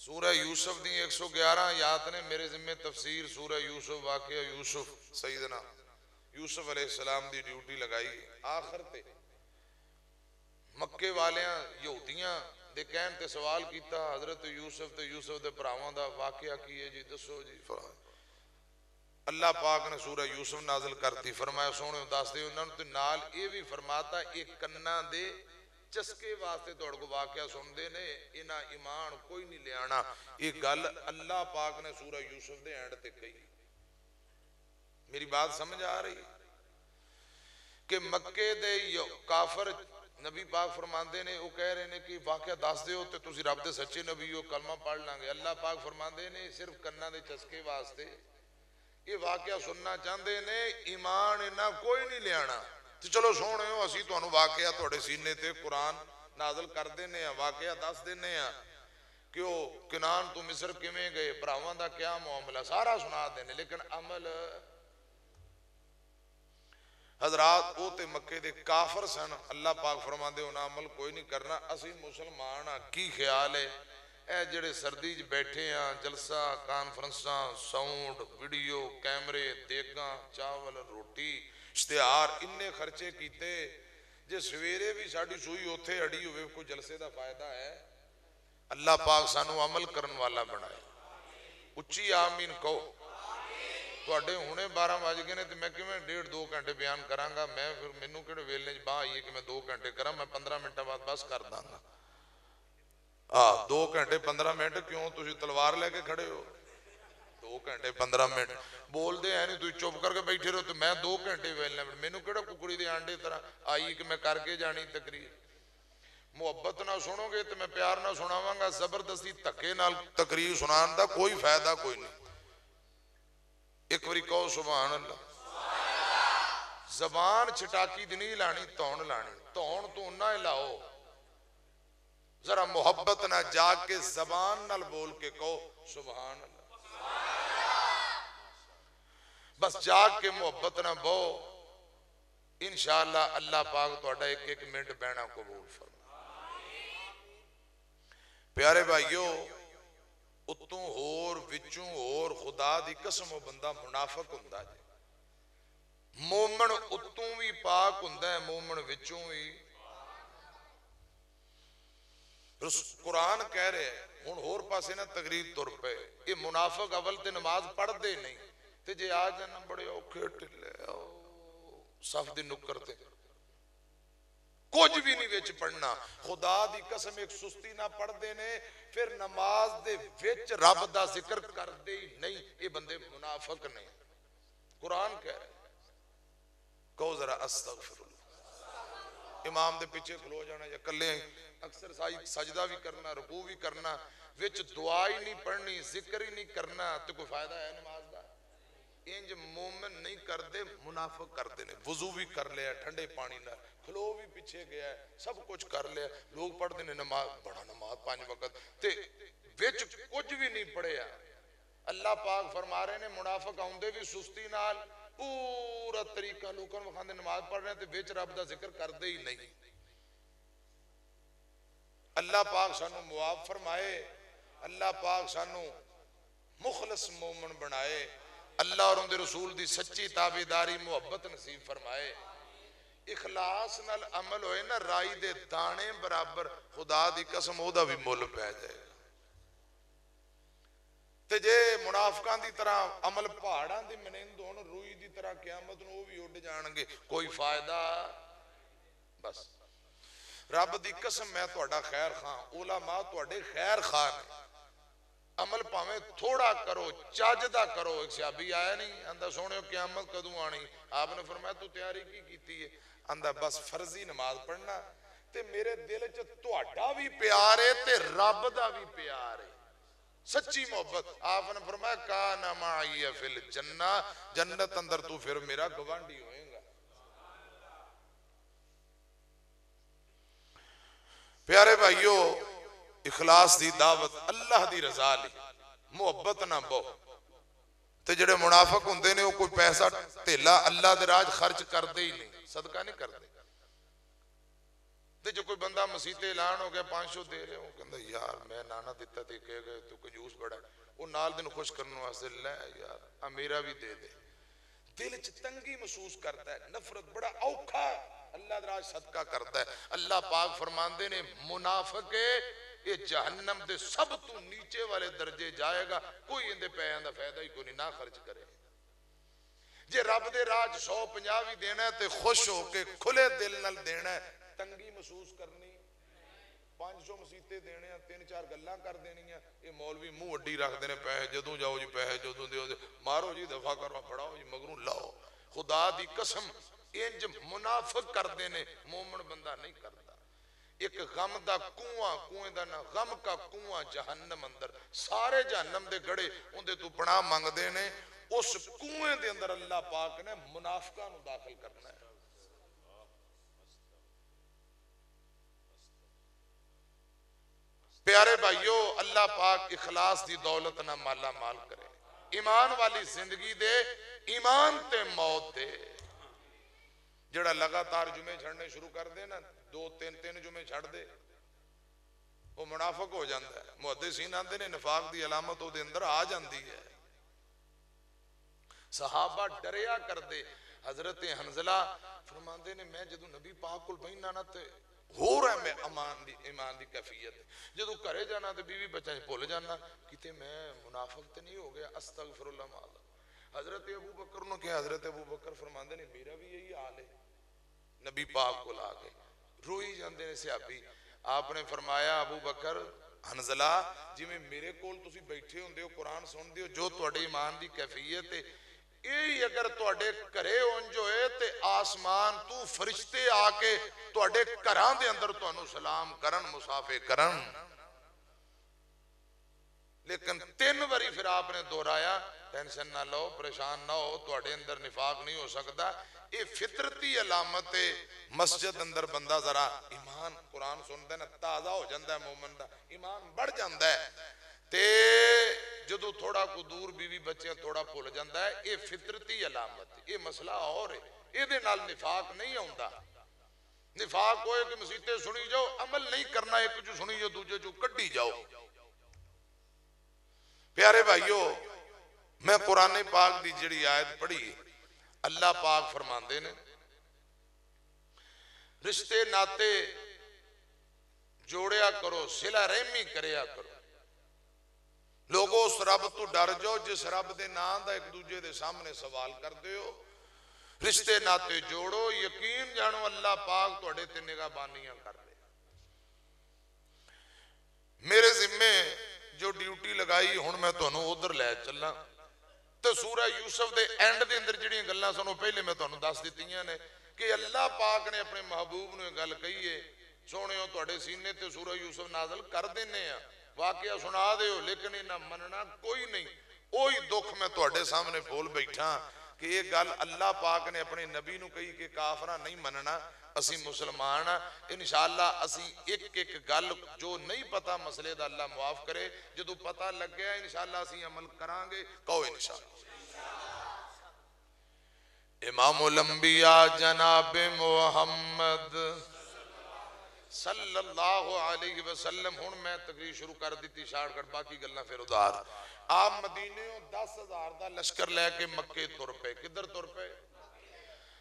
سورہ یوسف دی 111 آیات نے میرے ذمہ تفسیر سورہ یوسف واقعہ یوسف سیدنا یوسف علیہ السلام دی ڈیوٹی لگائی آخر تے مکے والیاں یہودیاں دے کہن تے سوال کیتا حضرت یوسف تے یوسف دے بھراواں دا واقعہ کی ہے جی دسو جی اللہ پاک نے سورہ یوسف نازل کرتی فرمایا سونے دس دے انہوں نے نال یہ بھی فرماتا ایک کنا دے چسکے واسطے توڑ کو واقعہ سن دے نے انہاں ایمان کوئی نہیں لے آنا یہ گل اللہ پاک نے سورہ یوسف دے اینڈ تے کہی میری بات سمجھ آ رہی کہ مکے دے کافر نبی پاک فرماندے نے وہ کہہ رہے نے کہ واقعہ دس دے ہو تے تسی رب دے سچے نبی ہو کلمہ پڑھ لیں گے اللہ پاک فرماندے نے صرف کنا دے چسکے واسطے یہ واقعہ سننا چاہتے نے ایمان انہاں کوئی نہیں لے آنا تو چلو سونے ہو اسی تو انہوں واقعہ توڑے سینے تے قرآن نازل کر دینے ہیں واقعہ دس دینے ہیں کہ وہ کنان تو مصر کمیں گئے پراوان دا کیا معاملہ سارا سنا دینے لیکن عمل حضرات او تے مکے دے کافر سن اللہ پاک فرما دے انہاں عمل کوئی نہیں کرنا اسی مسلمان کی خیال ہے اے جڑے سردی جو بیٹھے ہیں جلسہ کانفرنساں ساؤنڈ ویڈیو کیمرے دیگاں چاول روٹی اشتہار اننے خرچے کیتے جے سویرے بھی ساڑھی سوئی ہوتے اڑی ہوئے کوئی جلسے دا فائدہ ہے اللہ پاک سانو عمل کرن والا بنائے اچھی آمین کہو تو اڈے ہونے 12 بج گئے نے تو میں کہ میں 1.5-2 گھنٹے بیان کرانگا میں پھر منو کڑے ویلنے باہ آئیے کہ میں 2 گھنٹے کرا میں 15 منٹہ بعد بس کر داں گا 2 گھنٹے 15 منٹ کیوں تجھے تلوار لے کے کھڑے ہو 2 گھنٹے 15 منٹ بول دے ہیں نہیں تو چوپ کر کے بیٹھے رہو تو میں 2 گھنٹے ویلنے میں کڑا ککڑی دے آنڈے طرح آئی کہ میں کر کے جانی تقریر محبت نہ سنو گے تو میں پیار نہ سناواں گا زبردستی تکے نال تقریر سنان دا کوئی فائدہ کوئی نہیں ایک بری کہو سبحان اللہ زبان چھٹاکی دی نہیں لانی تون تو نہ لاؤ ذرا محبت نہ جا کے زبان نال بول کے کہو سبحان اللہ بس جا کے محبت نہ بو انشاءاللہ اللہ پاک تو اڈا ایک منٹ بہنا قبول فرما پیارے بھائیو اتوں اور وچوں اور خدا دی قسم و بندہ منافق ہوندا جی مومن اتوں بھی پاک ہوندا ہے مومن وچوں بھی قرآن کہہ رہے ہیں ہن اور پاسے نہ تقریر تر پے یہ منافق اول تے نماز پڑھ دے نہیں تے جے آ جانا بڑے اوکھے ٹلے صف دی نکر تے کچھ بھی نہیں ویچ پڑھنا خدا دی قسم ایک سستی نہ پڑھ دینے پھر نماز دے ویچ رب دا ذکر کر دے نہیں یہ بندے منافق نہیں قرآن کہہ رہے کہو ذرا استغفر اللہ امام دے پیچھے کھلو جانا یا کلے اکثر سجدہ بھی کرنا رکوع بھی کرنا ویچ دعا ہی نہیں پڑھنی ذکر ہی نہیں کرنا تو کوئی فائدہ ہے نماز دا انج مومن نہیں کر دے منافق کر دینے وضو بھی کر لیا ٹھنڈے پانی نہ کھلو بھی پیچھے گیا ہے سب کچھ کر لیا لوگ پڑھ دینے نماز بڑا نماز 5 وقت تے وچ کچھ بھی نہیں پڑھیا اللہ پاک فرما رہے نے منافق آؤندے بھی سستی نال پورا طریقہ لوگوں میں خاندے نماز پڑھ رہے ہیں تے وچ رب دا ذکر کر دے ہی نہیں اللہ پاک سانو معاف فرمائے اللہ پاک سانو مخلص مومن بنائے اللہ اور ان دے رسول دی سچی تابعداری محبت نصیب فرمائے اخلاص نال عمل ہوئے نا رائی دے دانے برابر خدا دی قسم او دا بھی مول پہ جائے تے جے منافقان دی طرح عمل پہاڑان دی منند ہون روئی دی طرح قیامت نو بھی اڑ جانگے کوئی فائدہ بس رب دی قسم میں توڑا خیر خان علماء توڑے خیر خان عمل پاویں تھوڑا کرو چاجدہ کرو ایک صحابی آیا نہیں اندھا سونے قیامت کدوں آنی آپ نے فرمایا تو تیاری کی کیتی ہے اندھا بس فرضی نماز پڑھنا تے میرے دل چ تہاڈا بھی پیار ہے تے رب دا بھی پیار ہے سچی محبت آپ نے فرمایا کانا معی فی الجنہ جنت اندر تو پھر میرا گوانڈی ہوئے گا پیارے بھائیو اخلاص دی دعوت اللہ دی رضا لی محبت نہ بو تے جڑے منافق ہوندے نے وہ کوئی پیسہ تیلا اللہ دے راج خرچ کر دے ہی نہیں صدقہ نہیں کر دے تے جو کوئی بندہ مسیتے اعلان ہو گیا 500 دے رہے ہوں کہندا یار میں نانا دیتا تے کہے گئے تو کنجوس بڑا وہ نال دن خوش کرنے واسطے لے یار میرا بھی دے دے دل چ تنگی محسوس کرتا ہے نفرت بڑا اوکھا اللہ دراج صدقہ کرتا ہے اللہ پاک فرماندے نے منافق یہ جہنم دے سب تو نیچے والے درجے جائے گا کوئی اندے پیسوں دا فائدہ ہی کوئی نہ خرچ کرے جے رب دے راج 150 بھی دینا ہے تے خوش ہو کے کھلے دل نال دینا ہے تنگی محسوس کرنی 500 مسیتے دینے ہیں 3-4 گلاں کر دینی ہیں یہ مولوی منہ اڈی رکھ دینے پیسے جدوں جاؤ جی پیسے جدوں دیو مارو جی دفع کرو پڑھاؤ جی مگروں لاؤ خدا دی قسم انج منافق کر دینے مومن بندہ نہیں کرتا ایک غم دا کنواں دا نا غم کا کنواں جہنم اندر سارے جہنم دے گڑے اندے تو پناہ مانگ دینے اس کنویں دے اندر اللہ پاک نے منافقہ نو داخل کرنا ہے پیارے بھائیو اللہ پاک اخلاص دی دولت نہ مالا مال کرے ایمان والی زندگی دے ایمان تے موت دے جڑا لگاتار جمعے چھڑنے شروع کر دے نا 2-3 جمعے چھڑ دے وہ منافق ہو جاندہ ہے محدثین آندے نے نفاق دی علامت ہو دے اندر آ جاندی ہے صحابہ ڈریا کر دے حضرت حنزلہ فرماندے نے میں جدو نبی پاک کل بہن نانا تے ہو رہا ہے میں ایمان دی کیفیت جدو کرے جانا تے بیوی بچہ بھول جانا کہتے میں منافق تے نہیں ہو گیا استغفر اللہ معاذ حضرت ابو بکر نے کہا حضرت ابو بکر فرماندے نے میرا بھی یہی حال ہے نبی پاک کو لا کے روئی جاندے نے صحابی آپ نے فرمایا ابو بکر حنزلہ جی میں میرے کول تسی بیٹھے ہوندے ہو قرآن سن دیو جو توڑے ایمان دی کیفیت ہے یہ اگر توڑے کرے انجو ہے تے آسمان تو فرشتے آکے توڑے کران دے اندر تو انو سلام کرن مصافے کرن لیکن 3 باری پھر آپ نے دہرایا ٹینشن نہ لو پریشان نہ ہو توڑے اندر نفاق نہیں ہو سکتا یہ فطرتی علامت مسجد اندر بندہ ذرا ایمان قرآن سنتا ہے نا تازہ ہو جاندہ ہے مومن دا ایمان بڑھ جاندہ ہے تے جدو تھوڑا کو دور بیوی بچے تھوڑا پھول جاندہ ہے یہ فطرتی علامت یہ مسئلہ اور ہے یہ دے نال نفاق نہیں ہوندہ نفاق ہوئے کہ مسیطے سنی جاؤ عمل نہیں کرنا ایک جو سنی جاؤ دوجہ جو کٹی جاؤ پیارے بھائیو میں قرآن پاک دی جڑی آیت پڑھی اللہ پاک فرماندے نے رشتے ناتے جوڑیا کرو صلہ رحمی کریا کرو لوگوں اس رب تو ڈر جاؤ جس رب دے نام دا ایک دوجہ دے سامنے سوال کر دے ہو رشتے ناتے جوڑو یقین جانو اللہ پاک تو اڑے تے نگاہ بانیاں کر دے میرے ذمے جو ڈیوٹی لگائی ہون میں تو انہوں ادھر لے چلنا تو سورہ یوسف دے اینڈ دے اندر جڑی گلنا سنو پہلے میں تو انہوں دس دیتیاں نے کہ اللہ پاک نے اپنے محبوب نے گل کہی ہے سونے ہو تو اڑے سینے تے سورہ یوسف نازل کر دینے ہیں واقعہ سنا دے ہو لیکن انہاں مننا کوئی نہیں اوہی دکھ میں تو اڑے سامنے بول بیٹھا کہ یہ گل اللہ پاک نے اپنے نبی نو کہی کہ کافرہ نہیں مننا اسی مسلمان انشاءاللہ اسی ایک گل جو نہیں پتا مسئلے دا اللہ معاف کرے جدو پتا لگ گیا انشاءاللہ اسی عمل کرانگے کہو انشاءاللہ امام الانبیاء جناب محمد صلی اللہ علیہ وسلم ہون میں تقریر شروع کر دیتی شاڑ کر باقی گلنا پھر ادھار آپ مدینے ہوں 10,000 دا لشکر لے کے مکے تر پہ کدھر تر پہ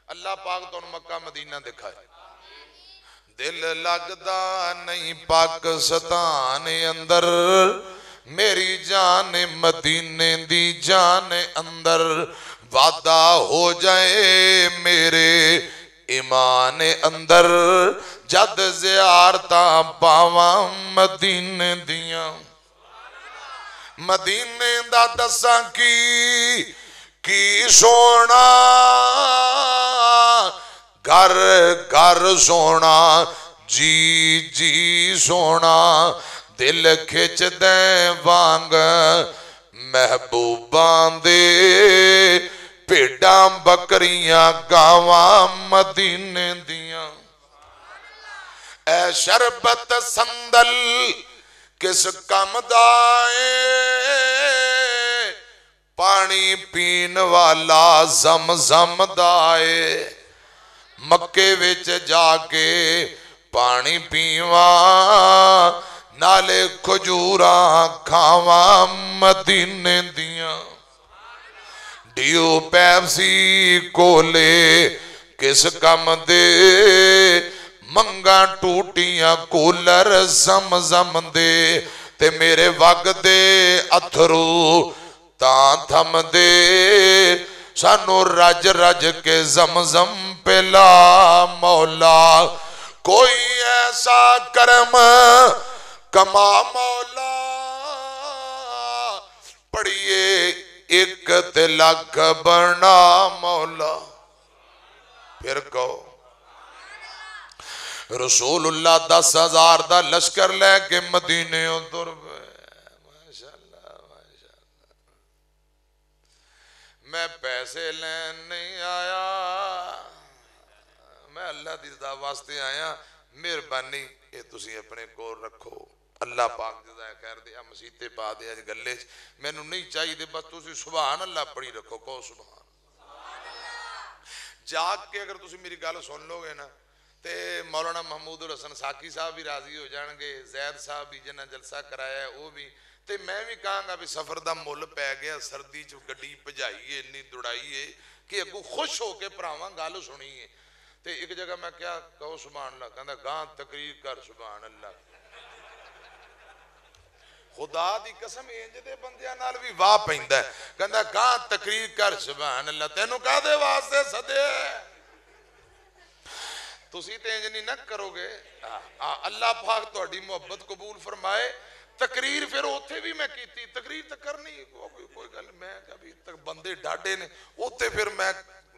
اللہ پاک تو مکہ مدینہ دکھائے دل لگدا نہیں پاکستان اندر میری جان مدینے دی جان اندر وعدہ ہو جائے میرے ایمان اندر جد زیارتاں پاواں مدینے دیاں مدینے دا دساں کی سونا گھر گھر سونا جی جی سونا دل کھچ دیں وانگ محبوبان دے پیڑاں بکریاں گاواں مدینے دیاں اے شربت سندل کس کم دائے پانی پین والا زم زم دائے مکے وچ جا کے پانی پیواں نالے کھجوراں کھاواں مدینے دیاں ڈیو پیپسی کولے کس کم دے منگاں ٹوٹیاں کولر زمزم دے تے میرے وگ دے اتھرو تاں تھم دے سانو رج رج کے زمزم پلا مولا کوئی ایسا کرم کما مولا پڑھیے ایک تلک بنا مولا پھر کہو رسول اللہ 10,000 دا لشکر لے کے مدینے اتر گئے ماشاءاللہ ماشاءاللہ میں پیسے لین نہیں آیا میں اللہ دی رضا واسطے آیا مہربانی یہ تسی اپنے کو رکھو اللہ پاک جزائے خیر دے مسیتے پا دے اج گلے میں نو نہیں چاہیے دے بس تسی سبحان اللہ پڑھی رکھو کہو سبحان جاگ کے اگر تسی میری گل سن لو گے نا تے مولانا محمود الحسن ساکی صاحب بھی راضی ہو جان گے زید صاحب بھی جنہ جلسہ کرایا ہے وہ بھی تے میں بھی کہاں گا بھی سفر دا مل پہ گیا سردی چ گڈی بجائیے اتنی دوڑائیے کہ اگو خوش ہو کے بھراواں گل سنیے تے ایک جگہ میں کیا کہو سبحان اللہ کہندا گاں تقریر کر سبحان اللہ خدا دی قسم انج دے بندیاں نال بھی واہ پیندا ہے کہندا گاں تقریر کر سبحان اللہ تینوں کہدے واسطے سدے تسی تے انج نہیں نہ کرو گے اللہ پاک تہاڈی محبت قبول فرمائے تقریر پھر اوتھے بھی میں کیتی تقریر تے کرنی کوئی گل میں کبھی تک بندے ڈاڈے نے اوتھے پھر میں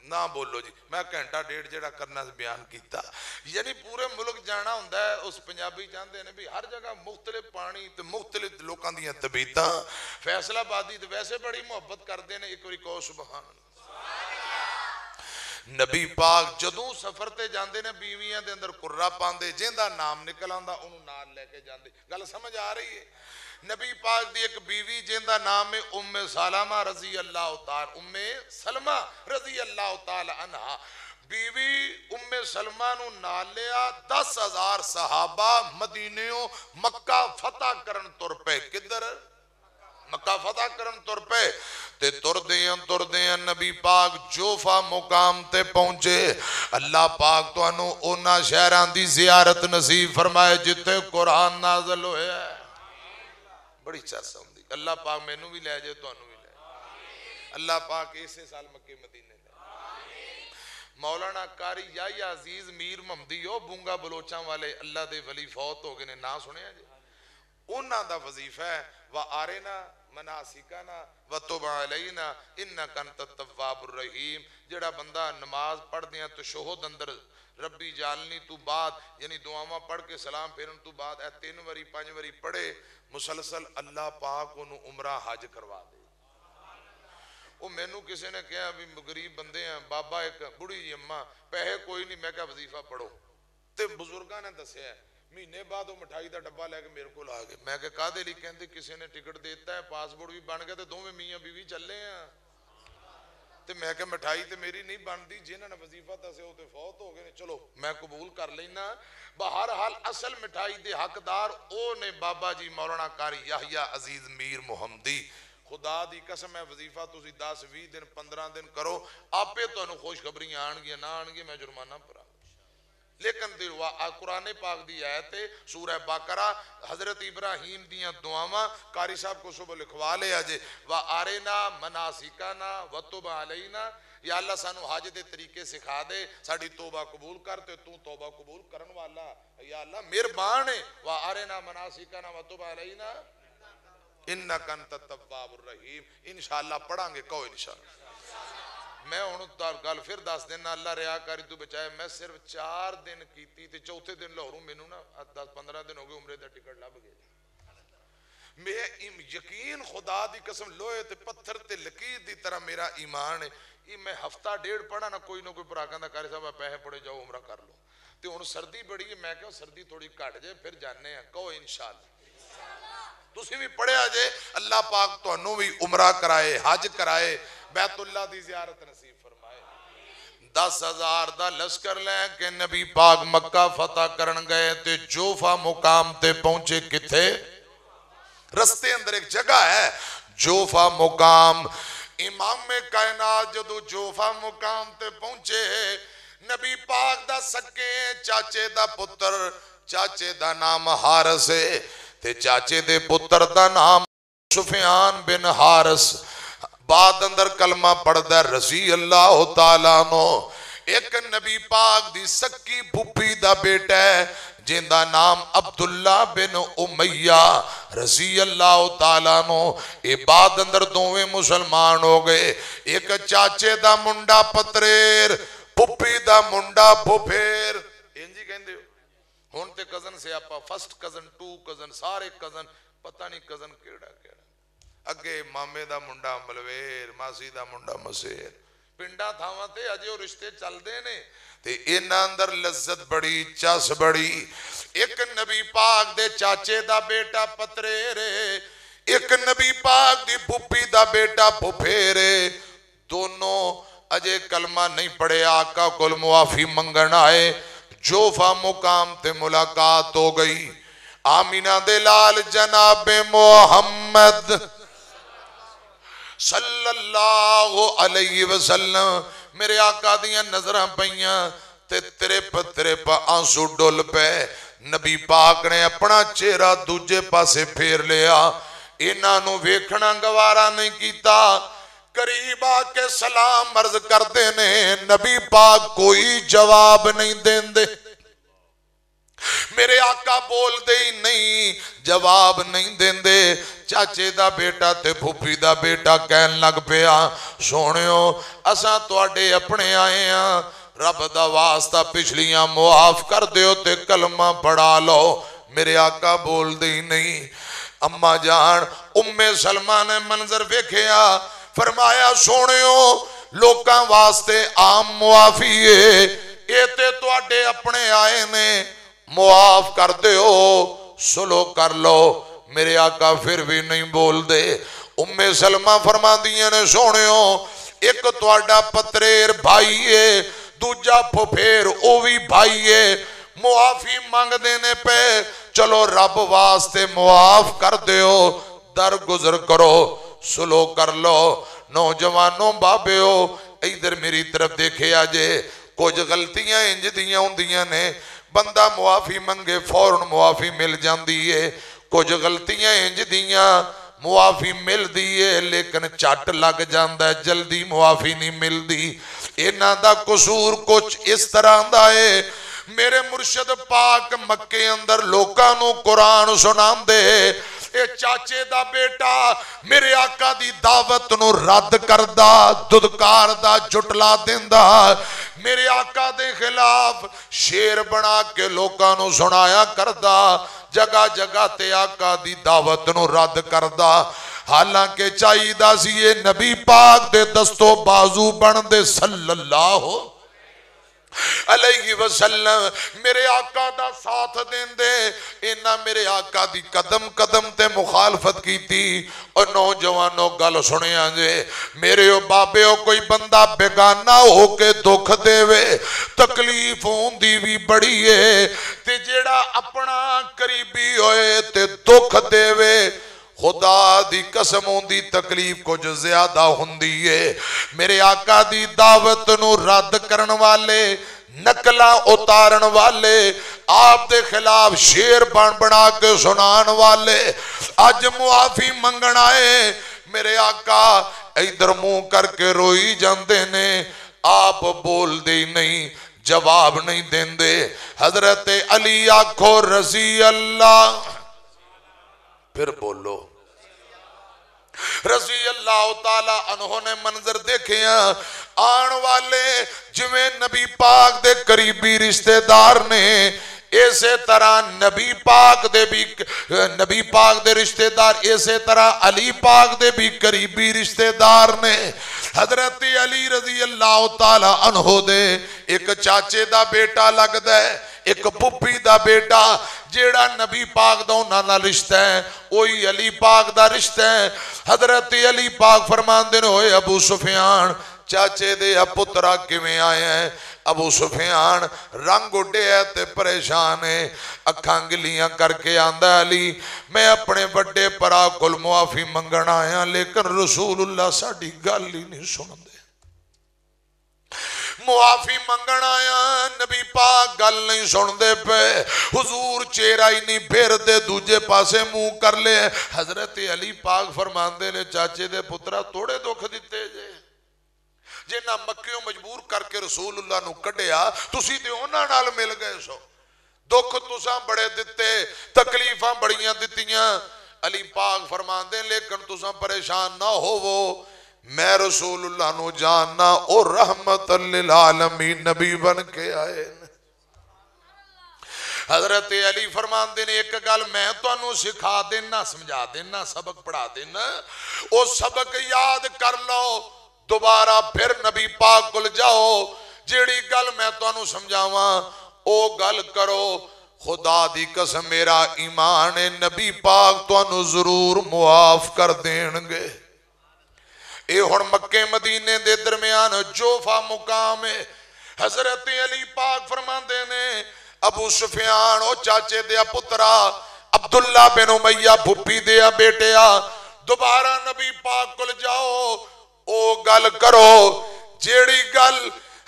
نہ بولو جی میں گھنٹہ ڈیڑھ جڑا کرنا بیان کیتا یعنی پورے ملک جانا ہوندا ہے اس پنجابی چاہتے ہیں بھی ہر جگہ مختلف پانی تے مختلف لوکاں دیاں طبیعتاں فیصلہ آبادی تے ویسے بڑی محبت کردے نے ایک واری کہو سبحان اللہ نبی پاک جدوں سفر تے جاندے نے بیویاں دے اندر قرہ پاندے جیندا نام نکل آندا انہوں نال لے کے جاندے گل سمجھ آ رہی ہے نبی پاک دی ایک بیوی جیندا نام ہے ام سلمہ رضی اللہ تعالی ام سلمہ رضی اللہ تعالی عنہ بیوی ام سلمہ نو نال لیا 10,000 صحابہ مدینیوں مکہ فتح کرن تر پے کدھر مکہ فتح کرن تر پے تے تر دیاں نبی پاک جوفا مقام تے پہنچے اللہ پاک تو انو اونا شہران دی زیارت نصیب فرمائے جتے قرآن نازل ہوئے ہے بڑی چرسا ہوں دی اللہ پاک میں نو بھی لے جائے تو انو بھی لے اللہ پاک ایسے سال مکہ مدینے لے مولانا قاری یا عزیز میر محمدی ہو بونگا بلوچاں والے اللہ دے ولی فوت ہو گئے نے نا سنے ہیں جی انہاں دا وظیفہ ہے وَآرِنَا مناسکنا وَتُبْ عَلَيْنَا إِنَّكَ أَنْتَ التَّوَّابُ الرَّحِيمُ جڑا بندہ نماز پڑھ دیاں تشہد اندر ربی جالنی تو بعد یعنی دعاواں پڑھ کے سلام پھیرن تو بعد 3 وری 5 وری پڑھے مسلسل اللہ پاک انہوں عمرہ حج کروا دے وہ میں نو کسی نے کہا بھی غریب بندے ہیں بابا ایک بڑی جی اممہ پہے کوئی نہیں میں کہا وظیفہ پڑھو تے بزرگاں نے دسے ہیں مہینے بعد وہ مٹھائی دا ڈبہ لے کے میرے کو لا گئے میں کہا دے لی کہندے کسی نے ٹکٹ دیتا ہے پاسپورٹ بھی بن گیا تے دو میں میاں بیوی چلے ہیں تے میں کہا مٹھائی تے میری نہیں بن دی جنہاں نے وظیفہ دسے ہوتے فوت ہو گئے چلو میں قبول کر لینا بہرحال اصل مٹھائی دے حقدار او نے بابا جی مولانا قاری یحییٰ عزیز میر محمدی خدا دی قسم ہے وظیفہ تسی 10-20 دن 15 دن کرو آپے تو انہوں خوش خبریاں آن گیا نہ آن گیا میں جرمانہ پڑا لیکن قرآن پاک دی آیت ہے سورہ باقرہ حضرت ابراہیم دیاں دعاواں قاری صاحب کو صبح لکھوا لے آجے وَآرِنَا مَنَاسِکَنَا وَتُبْ عَلَيْنَا یا اللہ سانو حج دے طریقے سکھا دے ساڑھی توبہ قبول کرتے تو توبہ قبول کرن والا یا اللہ مہربان ہے وَآرِنَا مَنَاسِکَنَا وَتُبْ عَلَيْنَا اِنَّكَ أَنْتَ التَّوَّابُ الرَّحِيمُ انشاءاللہ پڑھاں گے کہو انشاءاللہ میں انہوں گل پھر 10 دن اللہ ریاکاری تو بچائے میں صرف 4 دن کیتی تھی چوتھے دن لاہوروں میں نا 10-15 دن ہو گئے عمرے دا ٹکٹ لب گئے میں یقین خدا دی قسم لوہے تے پتھر تے لکیر دی طرح میرا ایمان ہے یہ میں ہفتہ ڈیڑھ پڑھا نہ کوئی پراکان دا کاری صاحب پیسے پڑے جاؤ عمرہ کر لو تے انہوں سردی بڑی ہے میں کہوں سردی تھوڑی کٹ جائے پھر جاننے ہیں کہو انشاءاللہ تسی بھی پڑھے آجے اللہ پاک تو بھی عمرہ کرائے حج کرائے بیت اللہ دی زیارت نصیب فرمائے 10,000 دا لشکر لے کے نبی پاک مکہ فتح کرن گئے تے جوفا مقام تے پہنچے کتھے رستے اندر ایک جگہ ہے جوفا مقام امام کائنات جدو جوفا مقام تے پہنچے نبی پاک دا سکے چاچے دا پتر چاچے دا نام حارس ہے تے چاچے دے پتر دا نام سفیان بن حارس بعد اندر کلمہ پڑھ دا رضی اللہ تعالیٰ نو ایک نبی پاک دی سکی بھوپی دا بیٹا ہے جن دا نام عبداللہ بن امیہ رضی اللہ تعالیٰ نو اے بعد اندر دوویں مسلمان ہو گئے ایک چاچے دا منڈا پتریر بھوپی دا منڈا بھوپیر انجی کہندے ہو ہون تے کزن سے آپا فرسٹ کزن ٹو کزن سارے کزن پتہ نہیں کزن کیڑا کیڑا اگے مامے دا منڈا ملویر ماسی دا منڈا مسیر پنڈا تھاواں تے اجے وہ رشتے چل دے نے تے انہاں اندر لذت بڑی چس بڑی ایک نبی پاک دے چاچے دا بیٹا پترے ایک نبی پاک دی پھپھی دا بیٹا پھپھیرے دونوں اجے کلمہ نہیں پڑھے آقا کل معافی منگن آئے جوفا مقام تے ملاقات ہو گئی آمینہ دے لال جناب محمد صلی اللہ علیہ وسلم میرے آقا دیاں نظرہ پہیاں تے تیرے پہ آنسو ڈول پہ نبی پاک نے اپنا چہرہ دوجے پاسے پھیر لیا انہاں ویکھنا گوارا نہیں کیتا قریب آکے سلام عرض کر دینے نبی پاک کوئی جواب نہیں دین دے میرے آقا بول دے ہی نہیں جواب نہیں دین دے چاچے دا بیٹا تے پھوپھی دا بیٹا کہن لگ پیا سونیو اساں تواڈے اپنے آئے ہیں رب دا واسطہ پچھلیاں معاف کر دیو تے کلمہ پڑھا لو میرے آقا بول دے ہی نہیں اماں جان ام سلمہ نے منظر ویکھیا فرمایا سونیو لوکاں واسطے عام معافی ہے اے تے تواڈے اپنے آئے نے معاف کر دے ہو سلو کر لو میرے آقا پھر بھی نہیں بول دے ام سلمہ فرما دیئے نے سونے ہو ایک تواڈا پتریر بھائی ہے دوجا پھپھیر اووی بھائی ہے معافی مانگ دینے پہ چلو رب واسطے معاف کر دے ہو در گزر کرو سلو کر لو نوجوانوں بابے ہو ادھر میری طرف دیکھے آجے کچھ غلطیاں انج دیاں ہوندیاں نے بندہ معافی منگے فوراً معافی مل جاندی ہے کچھ غلطیاں انج دیاں معافی مل دیئے لیکن چٹ لگ جاندہ ہے جلدی معافی نہیں مل دی انہاں دا قصور کچھ اس طرح دا ہے میرے مرشد پاک مکے اندر لوکانوں قرآن سنان دے اے چاچے دا بیٹا میرے آقا دی دعوت نو رد کردہ ددکار دا جٹلا دیندہ میرے آقا دے خلاف شیر بنا کے لوکانوں سنایا کردہ جگہ جگہ تے آقا دی دعوت نو رد کردہ حالانکہ چاہی دا سی یہ نبی پاک دے دستو بازو بن دے صلی اللہ علیہ وسلم میرے آقا دا ساتھ دین دے انہاں میرے آقا دی قدم قدم تے مخالفت کی تھی اور نوجوانوں گل سنے آنجے میرے بابے ہو کوئی بندہ بیگانہ ہو کے دکھ دے وے تکلیف ہون دی بھی بڑی ہے تے جیڑا اپنا قریبی ہوئے تے دکھ دے وے خدا دی قسم ہوندی تکلیف کچھ زیادہ ہوندی ہے میرے آقا دی دعوت نو رد کرن والے نکلا اتارن والے آپ دے خلاف شیر بنا کے سنان والے آج معافی منگن آئے میرے آقا ادھر منہ کر کے روئی جاندے نے آپ بول دے نہیں جواب نہیں دین دے حضرت علی آنکھو رضی اللہ پھر بولو رضی اللہ تعالیٰ انہوں نے منظر دیکھے ہیں آن والے جویں نبی پاک دے قریبی رشتہ دار نے ایسے طرح نبی پاک دے رشتہ دار ایسے طرح علی پاک دے بھی قریبی رشتہ دار نے حضرت علی رضی اللہ تعالیٰ عنہ دے ایک چاچے دا بیٹا لگ دے ایک پپی دا بیٹا جیڑا نبی پاک دا انہاں نال رشتہ ہے وہی علی پاک دا رشتہ ہے حضرت علی پاک فرمان دے ہوئے ابو سفیان چاچے دے پترا کیویں آئے ہیں؟ ابو سفیان رنگ اڈے ہے تے پریشان ہے، اکھاں گلیاں کر کے آندا علی میں اپنے بڑے پرا کول معافی منگن آیا، لیکن رسول اللہ ساڈی گل ہی نہیں سن دے۔ معافی منگن آیا، نبی پاک گل نہیں سن دے پہ، حضور چہرہ ہی نہیں پھیر دے، دوجے پاسے منہ کر لے۔ حضرت علی پاک فرماندے نے چاچے دے پترا توڑے دکھ دیتے جے، جنہ مکیوں مجبور کر کے رسول اللہ نو کڈیا، تسی تے انہاں نال مل گئے سو، دکھ تساں بڑے دتے، تکلیفاں بڑیاں دتیاں۔ علی پاک فرماندے لیکن تساں پریشان نہ ہوو، میں رسول اللہ نو جاننا او رحمت للعالمین نبی بن کے آئے۔ حضرت علی فرماندے نے ایک گل میں تو انہوں سکھا دینا، سمجھا دینا، سبق پڑھا دینا، او سبق یاد کر لو، دوبارہ پھر نبی پاک کل جاؤ، جیڑی گل میں تو انہوں سمجھاواں او گل کرو، خدا دی قسم میرا ایمان نبی پاک تو انہوں ضرور معاف کر دین گے۔ اے ہن مکے مدینے دے درمیان جوفا مقام ہے۔ حضرت علی پاک فرماندے نے ابو سفیان او چاچے دیا پترا عبداللہ بن امیہ بھپی دیا بیٹیا، دوبارہ نبی پاک کل جاؤ، او گل کرو جیڑی گل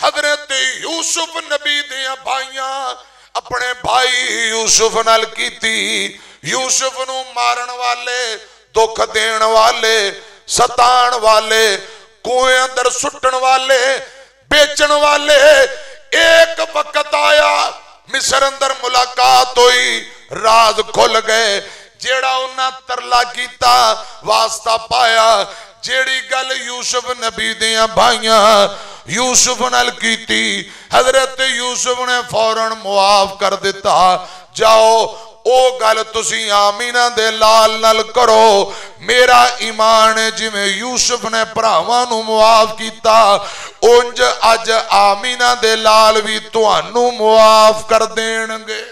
حضرت یوسف نبی دیا بھائیاں اپنے بھائی یوسف نال کی تھی، یوسف نو مارن والے، دکھ دین والے، ستان والے، کوئیں اندر سٹن والے، بیچن والے، ایک وقت آیا مصر اندر ملاقات ہوئی، راز کھل گئے، جیڑا انہاں ترلا کیتا واسطہ پایا، جیڑی گل یوسف نبی دیاں بھائیاں یوسف نال کیتی، حضرت یوسف نے فوراً معاف کر دیتا۔ جاؤ او گل تسی آمینہ دے لال نال کرو، میرا ایمان ہے جی میں یوسف نے پراوانو معاف کیتا، انج اج آمینہ دے لال بھی توانو معاف کر دین گے۔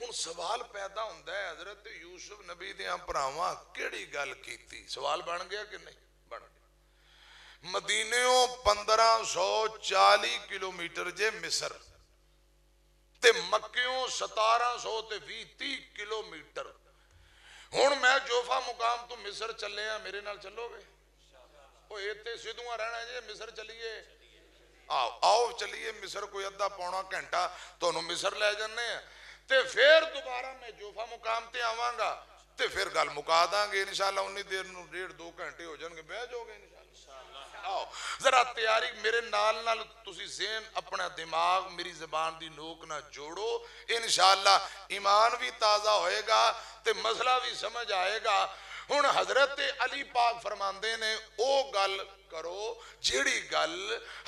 ان سوال پیدا ہوندہ ہے حضرت یوسف نبی دیاں پراوان کیڑی گل کیتی؟ سوال بن گیا کہ نہیں؟ بن گیا۔ مدینیوں 1540 کلومیٹر جے مصر تے مکیوں 1700 تے 30 کلومیٹر۔ ہون میں جوفا مقام تو مصر چلے ہیں، میرے نال چلو گے؟ وہ ایتے سیدھواں رہنا ہے مصر چلیے، آؤ چلیے مصر کوئی ادھا پونا گھنٹہ تو انہوں مصر لے جانے ہیں، تے پھر دوبارہ میں جوفا مقام تے آواں گا تے پھر گل مکا داں گے انشاءاللہ، انہی دیر نو 1.5-2 گھنٹے ہو جان گے، بیج ہو گے انشاءاللہ۔ آؤ ذرا تیاری میرے نال نال تسی ذہن اپنا دماغ میری زبان دی نوک نہ جوڑو، انشاءاللہ ایمان بھی تازہ ہوئے گا تے مسئلہ بھی سمجھ آئے گا۔ ہن حضرت علی پاک فرماندے نے او گل کرو جیڑی گل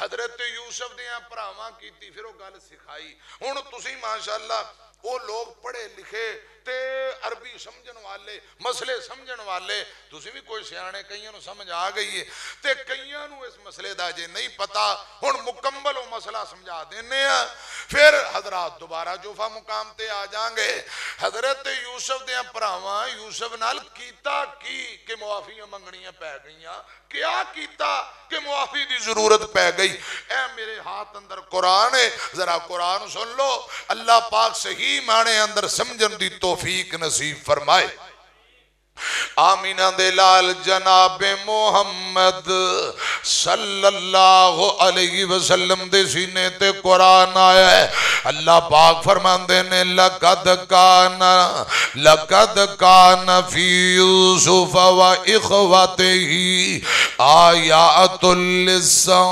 حضرت یوسف دیاں پراواں کیتی، پھر او گل سکھائی۔ ہن تسی ماشاءاللہ وہ لوگ پڑھے لکھے تے عربی سمجھن والے، مسئلے سمجھن والے، تسی بھی کوئی سیانے کئیاں نو سمجھ آ گئی ہے تے کئیاں نو اس مسئلے دا جے نہیں پتا، ہن مکمل وہ مسئلہ سمجھا دینے ہیں، پھر حضرات دوبارہ جوفا مقام تے آ جائیں گے۔ حضرت یوسف دیاں پراواں یوسف نال کیتا کی کہ معافیاں منگنیاں پہ گئیاں، کیا کیتا کہ معافی دی ضرورت پہ گئی؟ اے میرے ہاتھ اندر قرآن ہے، ذرا قرآن سن لو، اللہ پاک صحیح مانے اندر سمجھن دی توفیق نصیب فرمائے۔ آمینہ دے لال جناب محمد صلی اللہ علیہ وسلم دے سینے تے قرآن آیا ہے، اللہ پاک فرماندے نے لَقَدْ كَانَ فِي يُوسُفَ وَإِخْوَتِهِ آیَاتٌ لِلسَّائِلِينَ۔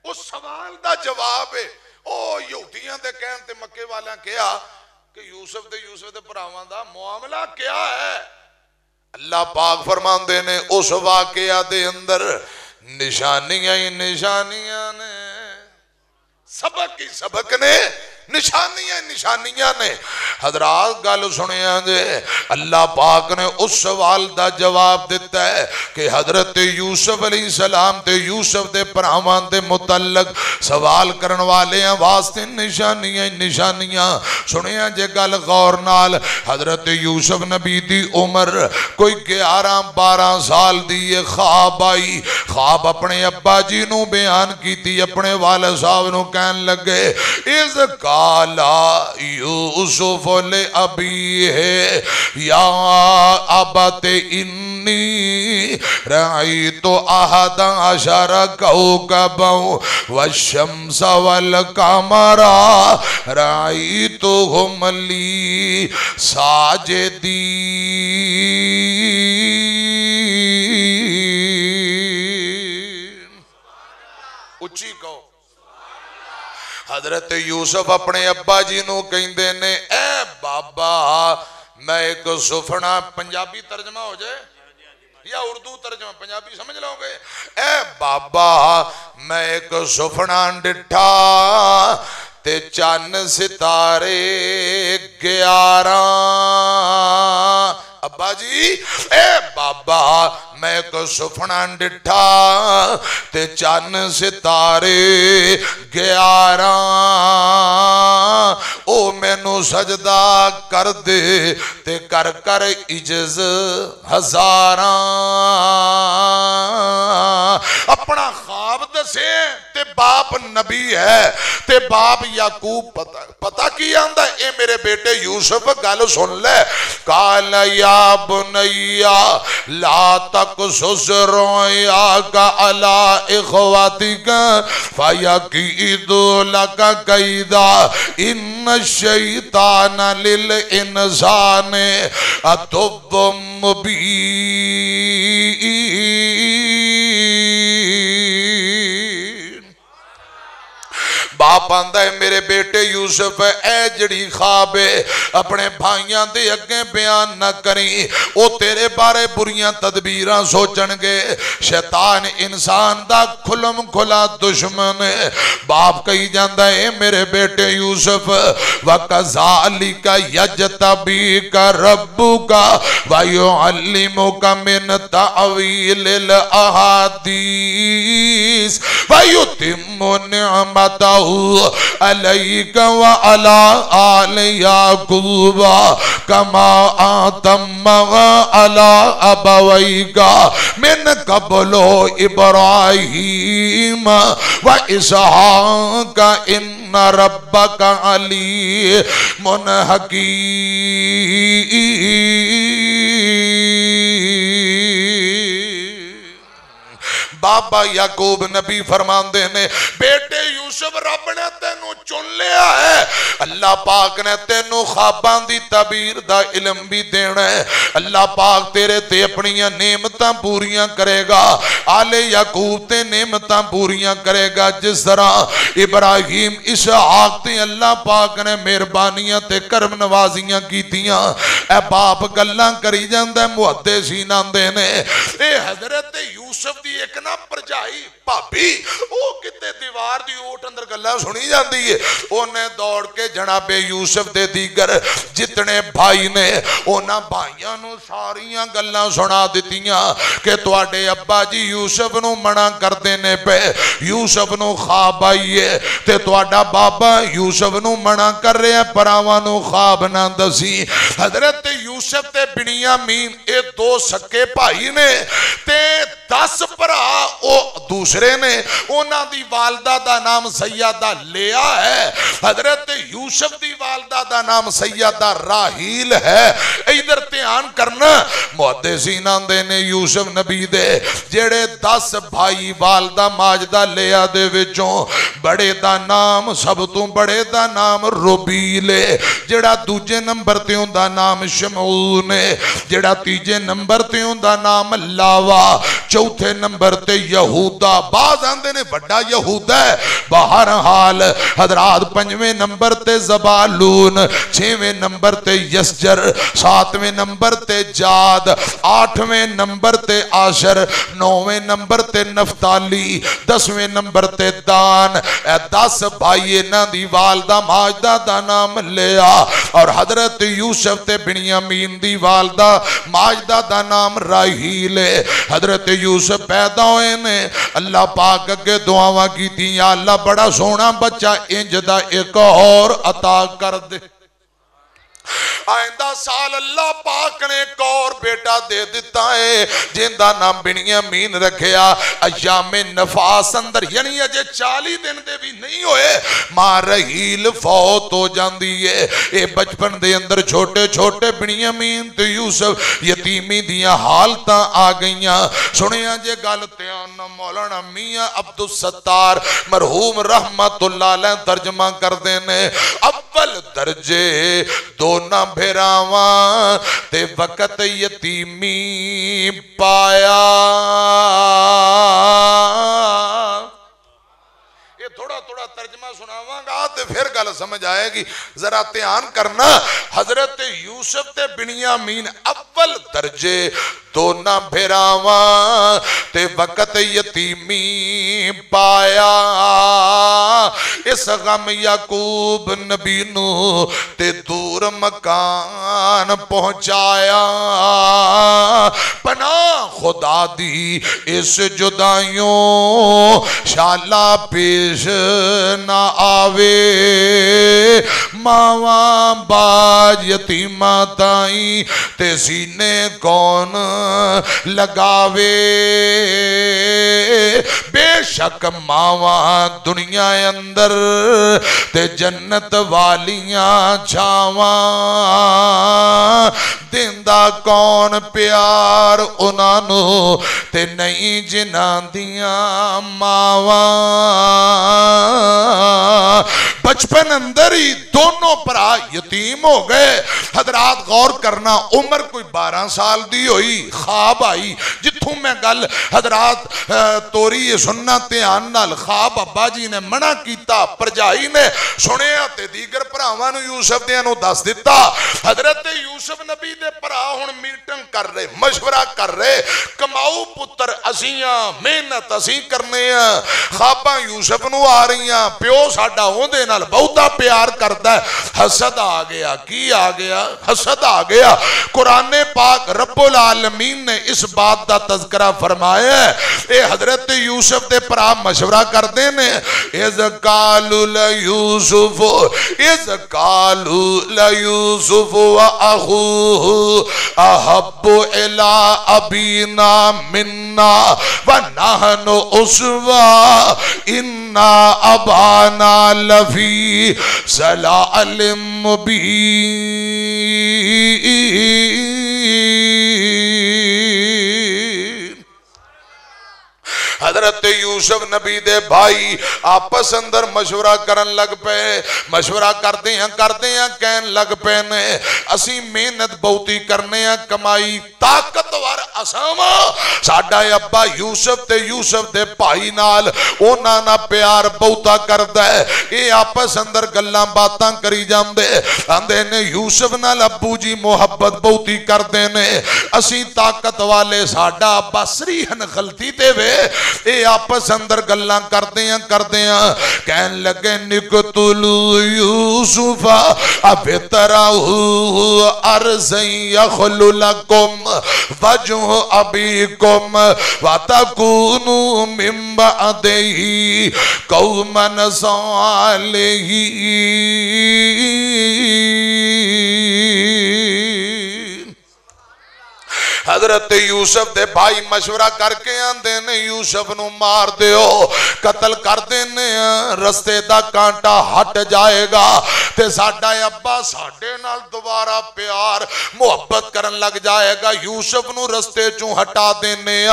اس سوال دا جواب ہے، او یہودیاں دے کہن تے مکے والیاں کیا کہ یوسف دے پراواں دا معاملہ کیا ہے؟ اللہ پاک فرماندے نے اس واقعہ دے اندر نشانیاں ہی نشانیاں نے، سبق ہی سبق نے، نشانیاں نے۔ حضرات گل سنیاں جے، اللہ پاک نے اس سوال دا جواب دیتا ہے کہ حضرت یوسف علیہ السلام تے یوسف دے پراوان دے متعلق سوال کرن والے ہیں واسطے نشانیاں نشانیاں سنیا جے گل غور نال حضرت یوسف نبی دی عمر کوئی 11-12 سال دی خواب آئی خواب اپنے ابا جی نو بیان کی تھی اپنے والد صاحب نو کہن لگے اذ قالا یوسف لے ابی ہے یا ابت انی رأیت احد عشر کوکبا والشمس والقمر رأیتهم لی ساجدین اچھی کہو حضرت یوسف اپنے ابا جی نو کہندے نے اے بابا میں ایک سفنا پنجابی ترجمہ ہو جائے یا اردو ترجمہ پنجابی سمجھ لو گے اے بابا میں ایک سفنا ڈٹھا تے چند ستارے 11 ابا جی اے بابا میں ایک سفنا ڈٹھا تے چند ستارے 11 او میں نو سجدہ کر دے تے کر کر عجز 1000 اپنا خواب دسے تے باپ نبی ہے تے باپ یعقوب پتہ کی آندہ اے میرے بیٹے یوسف گل سن لے قال یا بنیا لا تقصص رؤیاک علی اخواتک فیکید لک کیدا ان الشیطان للانسان عدو مبین باپ آندہ ہے میرے بیٹے یوسف اے جڑی خواب ہے اپنے بھائیاں دے اگیں بیان نہ کریں او تیرے بارے بریاں تدبیراں سوچنگے شیطان انسان دا کھلم کھلا دشمن ہے باپ کہی جاندہ ہے میرے بیٹے یوسف وَقَذَالِكَ يَجْتَبِيكَ رَبُّكَ وَيُعَلِّمُكَ مِنْ تَعْوِيلِ الْأَحَادِيثِ وَيُتِمُّ نِعْمَتَهُ علیک وعلی آل یعقوب کما آتمها علی ابویک من قبل ابراہیم و اسحاق ان ربک علیم حکیم بابا یعقوب نبی فرمان دینے بیٹے یوسف رب نے تینوں چن لیا ہے اللہ پاک نے تینوں خوابان دی تعبیر دا علم بھی دینا ہے اللہ پاک تیرے تے اپنی نعمتاں پوریاں کرے گا آل یعقوب تے نعمتاں پوریاں کرے گا جس طرح ابراہیم اسحاق تے اللہ پاک نے مہربانیاں تے کرم نوازیاں کیتیاں اے باپ گلاں کری جاندے محدثین آندے نے اے حضرت یوسف دی ایک نا پرجائی پاپی او کتے دیوار دی اوٹ اندر گلہ سنی جاندی ہے انہیں دوڑ کے جناب یوسف دے دیگر جتنے بھائی نے انہاں بھائیاں نو ساریاں گلہ سنا دیتیاں کہ تواڈے ابا جی یوسف نو منع کر دینے پہ یوسف نو خواب آئیے تے تواڈا بابا یوسف نو منع کر رہے ہیں پراواں نو خواب نہ دسی حضرت یوسف تے بنیامین اے دو سکے بھائی نے تے 10 پرا او دوسرے نے اونا دی والدہ دا نام سیدہ لیا ہے حضرت یوسف دی والدہ دا نام سیدہ راحیل ہے ادھر تیان کرنا محدثین آندے نے یوسف نبی دے جڑے 10 بھائی والدہ ماجدہ لیا دے وچوں بڑے دا نام سب تو بڑے دا نام روبیل جڑا دوجے نمبر تیوں دا نام شمعون جڑا تیجے نمبر تیوں دا نام لاوا چوتھے نمبر تے یہودا بعض آندے نے بڑا یہودا ہے بہرحال حضرات 5ویں نمبر تے زبالون 6ویں نمبر تے یسجر 7ویں نمبر تے جاد 8ویں نمبر تے آشر 9ویں نمبر تے نفتالی 10ویں نمبر تے دان 10 بھائی نا دی والدہ ماجدہ دا نام لیا اور حضرت یوسف تے بنیامین دی والدہ ماجدہ دا نام راحیل حضرت یوسف پیدا ہوئے نے اللہ پاک اگے دعاواں کی تھی یا اللہ بڑا سونا بچہ انج دا ایک اور عطا کر دے آئندہ سال اللہ پاک نے ایک اور بیٹا دے دیتا ہے جن دا نام بنیامین رکھیا ایام نفاس اندر یعنی اجے 40 دن دے بھی نہیں ہوئے ماں رحیل فوت ہو جاندی ہے اے بچپن دے اندر چھوٹے چھوٹے بنیامین تے یوسف یتیمی دیاں حالتاں آ گئیاں سنیا جے گل تیان مولانا میاں عبدالستار مرحوم رحمت اللہ علیہ ترجمہ کر دینے اول درجے دونا بھیراواں تے وقت یتیمی پایا یہ تھوڑا تھوڑا ترجمہ سناواں گا تے پھر گل سمجھ آئے گی ذرا دھیان کرنا حضرت یوسف تے بنیامین اول درجے دونا بھیراواں تے وقت یتیمی پایا اس غم یعقوب نبی نو تے دور مکان پہنچایا پناہ خدا دی اس جدائیوں شالا پیش نہ آوے ماواں باج یتیمہ تائیں تے سینے کون لگاوے بے شک ماواں دنیا اندر تے جنت والیاں چھاواں دیندہ کون پیار انہوں تے نہیں جنان دیاں ماواں بچپن اندر ہی دونوں پرا یتیم ہو گئے حضرات غور کرنا عمر کوئی 12 سال دی ہوئی خواب آئی جتھوں میں گل حضرات توری سننا تیان نال خواب ابا جی نے منع کیتا پرجائی نے سنیا تے دیگر پراوانو یوسف دیانو دس دیتا حضرت یوسف نبی دے پرا ہن میٹنگ کر رہے مشورہ کر رہے کماؤ پتر اسیاں محنت اسی کرنے ہیں خواباں یوسف نو آ رہی ہیں پیو ساڈا ہوندے نال بہتا پیار کرتا ہے حسد آ گیا کی آ گیا حسد آ گیا قرآن پاک رب العالمین نے اس بات دا تذکرہ فرمایا ہے اے حضرت یوسف دے پرا مشورہ کر دینے اذ قالوا لیوسف اذ قالوا لیوسف و اخوہ احب الی ابینا منا و نحن اسوا انا ابانا لفی ضلال مبین حضرت یوسف نبی دے بھائی آپس اندر مشورہ کرن لگ پے مشورہ کرتے ہیں کہن لگ پے نے اسی محنت بہتی کرنے ہیں کمائی طاقتور اساما ساڈا ابا یوسف دے بھائی نال اونا نا پیار بہتا کردا ہے اے آپس اندر گلاں باتاں کری جاندے آندے نے یوسف نال ابو جی محبت بہتی کردے نے اسی طاقت والے ساڈا ابا سریحن غلطی تے وے اے آپس اندر گلاں کردے ہیں کہن لگے نقتلو یوسف ابتراہو ارضیں یخلو لکم وجہ ابیکم وتکونو من بعدہی قوما صالحین حضرت یوسف دے بھائی مشورہ کر کے آندے نے یوسف نو مار دیو قتل کر دینے رستے دا کانٹا ہٹ جائے گا تے ساڈا ابا ساڈے نال دوبارہ پیار محبت کرن لگ جائے گا یوسف نو رستے چوں ہٹا دینے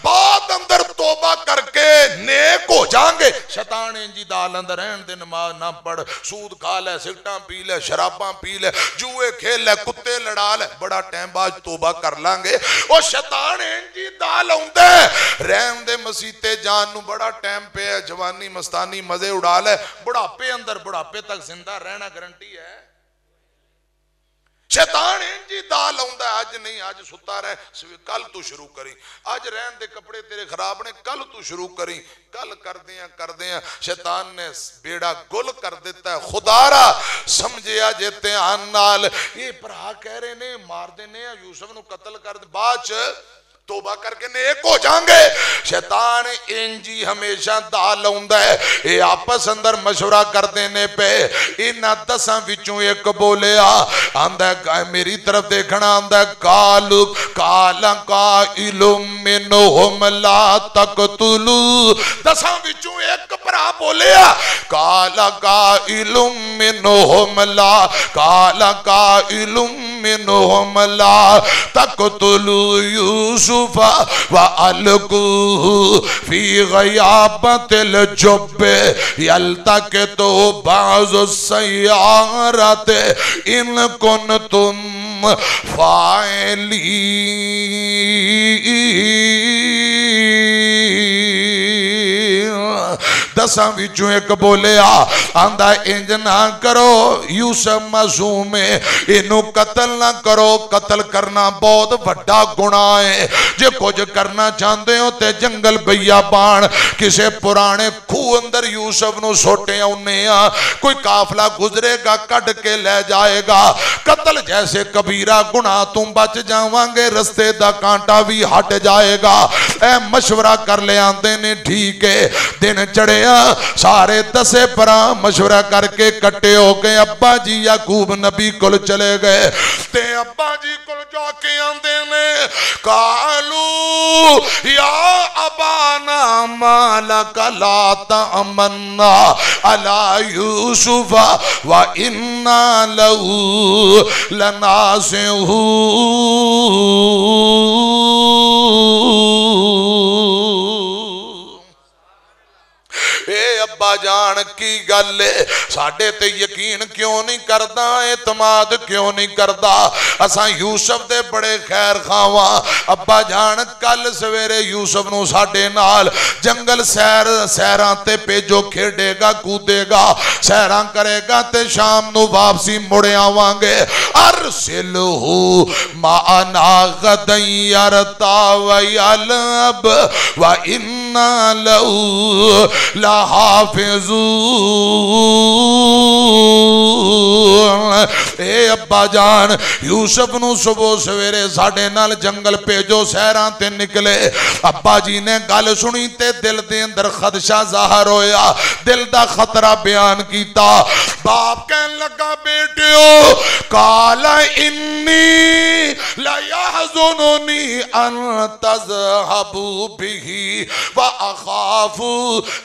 بعد اندر توبہ کر کے نیک ہو جانگے شیطان جی دال اندر رہن دے نماز نہ پڑھ سود کھا لے سگٹاں پی لے شراباں پی لے جوئے کھیل لے کتے لڑا لے بڑا ٹائم بعد توبہ کر لانگے او شیطان جی دال ہوندے رہن دے مسیتے جان نو بڑا ٹائم پہ ہے جوانی مستانی مزے اڑا لے بڑھاپے اندر بڑھاپے تک زندہ رہنا گارنٹی ہے شیطان جی دال ہوندہ ہے آج نہیں آج ستا رہے کل تو شروع کریں آج رہن دے کپڑے تیرے خراب نے کل تو شروع کریں کل کر دیں شیطان نے بیڑا گل کر دیتا ہے خدا را سمجھیا جیتے آن نال یہ پرہا کہہ رہے نے مار دینے یوسف نو قتل کر دے باچ توبہ کر کے نیک ہو جائیں گے. شیطان انجی ہمیشہ دا لاؤندا ہے. اے آپس اندر مشورہ کر دینے پہ انہاں 10 وچوں ایک بولیا آندا ہے میری طرف دیکھنا آندا ہے کالا قائل منہم لا تقتلوا. 10 وچوں ایک بھرا بولیا کالا قائل منہم منہم لا تقتلوا یوسف وَأَلْقُوهُ فِي غَيَابَتِ الْجُبِّ يَلْتَقِطُ بَعْضُ السَّيَّارَةِ إِن كُنتُمْ فَاعِلِينَ. 10 وچوں ایک بولیا آندا انج نہ کرو یوسف معصوم ہے اینو قتل نہ کرو. قتل کرنا بہت بڑا گناہ ہے. جے کچھ کرنا چاہتے ہو تے جنگل بیابان کسے پرانے کھو اندر یوسف نو سوٹے انہیں کوئی قافلہ گزرے گا کٹ کے لے جائے گا. قتل جیسے کبیرہ گناہ تم بچ جاوانگے رستے دا کانٹا بھی ہٹ جائے گا. اے مشورہ کر لے آندے نے ٹھیک ہے. دن چڑھے سارے 10 پرا مشورہ کر کے کٹے ہو گئے. ابا جی یعقوب نبی کل چلے گئے تے ابا جی کل جا کے آندے نے قالو یا ابانا مالک لا تأمنا علی یوسف وَإِنَّا لَهُ لَنَاصِحُونَ. اے ابا جان کی گل ہے ساڑھے تے یقین کیوں نہیں کردا اعتماد کیوں نہیں کردا. اساں یوسف دے بڑے خیر خواہاں. ابا جان کل سویرے یوسف نو ساڑھے نال جنگل سیراں تے پیجو کھیڑے گا کودے گا سیراں کرے گا تے شام نو واپسی مڑے آوانگے. ارسلہو معنا غدن یرتا ویلب وَإِنَّا لَهُ لَحَافِظُونَ. اے ابا جان یوسف نو صبح سویرے ساڑھے نال جنگل پیجو سیران تے نکلے. ابا جی نے گل سنی تے دل دے اندر خدشہ ظاہر ہویا دل دا خطرہ بیان کیتا. باپ کہن لگا بیٹیو قالا انی لیحزننی ان تذہبوا بہی وَأَخَافُ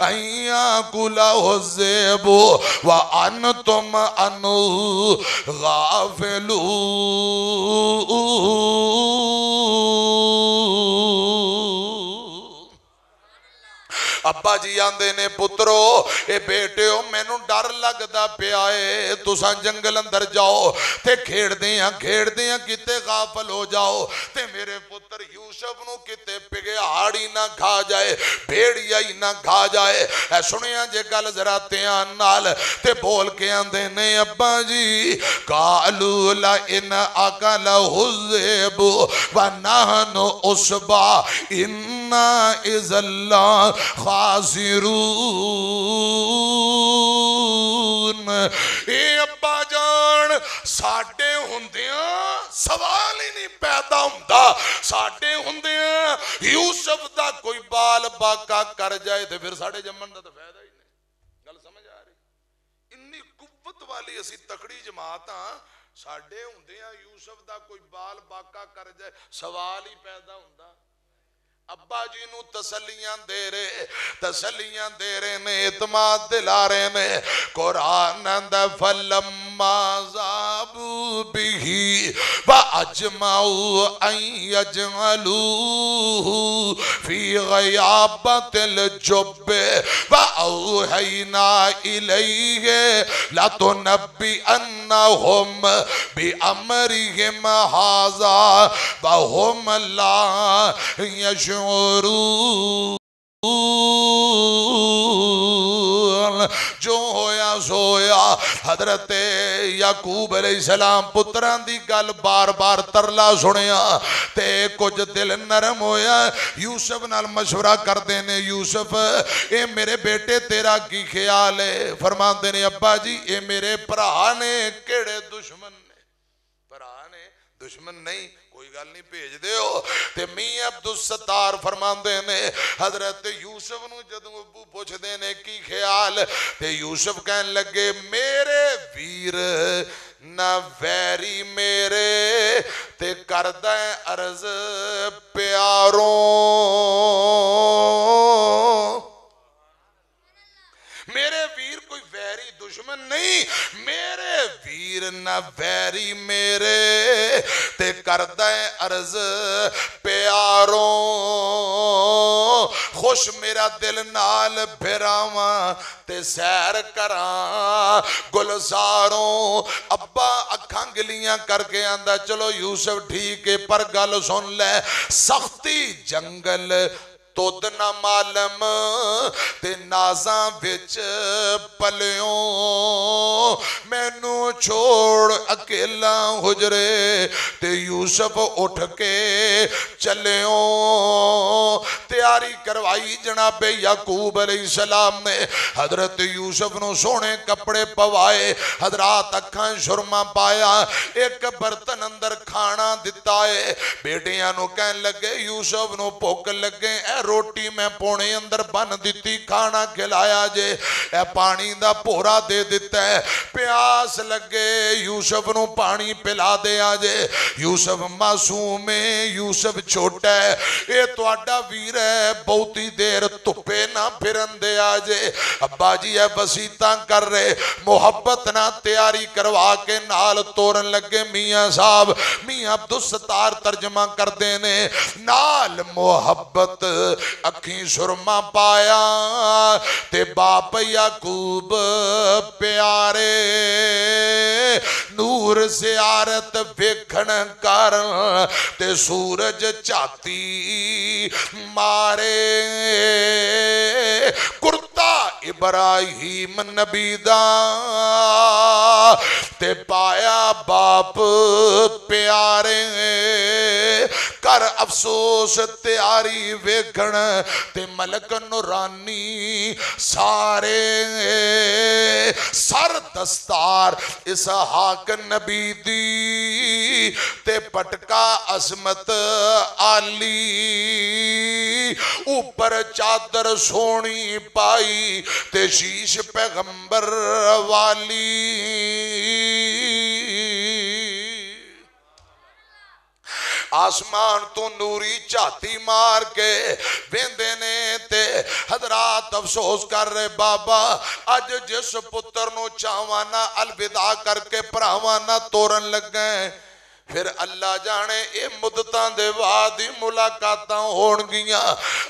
أَن يَأْكُلَهُ الذِّئْبُ وَأَنْتُمْ عَنْهُ غَافِلُونَ. ابا جی آندے نے پترو اے بیٹے ہو میں نو ڈر لگ دا پیائے تساں جنگل اندر جاؤ تے کھیڑ دیاں کتے غافل ہو جاؤ تے میرے پتر یوسف نو کتے پگے ہاڑی نہ کھا جائے بھیڑیا ہی نہ کھا جائے. اے سنیاں جے گل ذرا تیان نال تے بول کے آندے نے ابا جی قالوا لئن أكله الذئب ونحن عصبة إنا إذا خاسرون. اے ابا جان ساڑھے ہوندیاں سوال ہی نہیں پیدا ہوندہ ساڑھے ہوندیاں یوسف دا کوئی بال باقا کر جائے تھے پھر ساڑھے جمن دا تو فائدہ ہی نہیں. گل سمجھ آ رہی انی قوت والی اسی تکڑی جماعتاں ساڑھے ہوندیاں یوسف دا کوئی بال باقا کر جائے سوال ہی پیدا ہوندہ. ابا جی نو تسلیاں دے رہے نے اعتماد دلا رہے نے. قرآن اندہ فَلَمَّا ذَابُوا بِهِ وَأَجْمَعُوا أَن يَجْعَلُوهُ فِي غَيَابَتِ الْجُبِّ وَأَوْحَيْنَا إِلَيْهِ لَتُنَبِّئَنَّهُمْ بِأَمْرِهِمْ هَذَا وَهُمْ لَا يَشْعُرُونَ. جو ہویا سویا. حضرت یعقوب علیہ السلام پتران دی گل بار بار ترلا سنیا تے کچھ دل نرم ہویا. یوسف نال مشورہ کر دینے یوسف اے میرے بیٹے تیرا کی خیال ہے. فرمان دینے ابا جی اے میرے پرہا نے کیڑے دشمن نے پرہا نے دشمن نہیں کوئی گل نہیں بھیج دیو تے میاں عبدالستار فرماندے نے حضرت یوسف نو جدوں ابو پوچھ دے نے کی خیال تے یوسف کہن لگے میرے ویر نہ ویری میرے تے کردہ عرض پیاروں میرے ویر کوئی ویری دشمن نہیں میرے ویر نہ ویری میرے تے کردہ عرض پیاروں خوش میرا دل نال بھراواں تے سیر کراں گلزاروں ابا اکھاں گلیاں کر کے آندہ چلو یوسف ٹھیک ہے پر گل سن لے سختی جنگل تود نہ معلم تے نازاں وچ پلیوں مینوں چھوڑ اکیلا حجرے تے یوسف اٹھ کے چلیوں تیاری کروائی جناب یعقوب علیہ السلام نے حضرت یوسف نو سونے کپڑے پوائے حضرات اکھاں شرما پایا ایک برتن اندر کھانا دیتا ہے بیٹیاں نو کہن لگے یوسف نو پوک لگے اے روٹی میں پونے اندر بن دیتی کھانا کھلایا جے اے پانی دا پورا دے دیتا ہے پیاس لگے یوسف نو پانی پلا دے آجے یوسف معصوم ہے یوسف چھوٹا ہے اے تو آڈا ویر ہے بہتی دیر تپے نہ پھرن دے آجے ابا جی ہے بسیتاں کر رہے محبت نہ تیاری کروا کے نال تورن لگے میاں صاحب میاں عبدالستار ترجمہ کر دینے نال محبت اکھیں سرما پایا تے باپ یعقوب پیارے نور زیارت ویکھن کر تے سورج چاتی مارے کرتا ابراہیم نبی دا تے پایا باپ پیارے کر افسوس تیاری ویکھن تے ملک نورانی سارے سر دستار اسحاق نبی دی تے پٹکا عظمت عالی اوپر چادر سونی پائی تے شیش پیغمبر والی آسمان تو نوری چاہتی مار کے ویندے نے تے حضرات افسوس کر رہے بابا آج جس پتر نو چاوانا الوداع کر کے پراوانا تورن لگ گئے پھر اللہ جانے اے مدتاں دے وادی ملاقاتاں ہون گیاں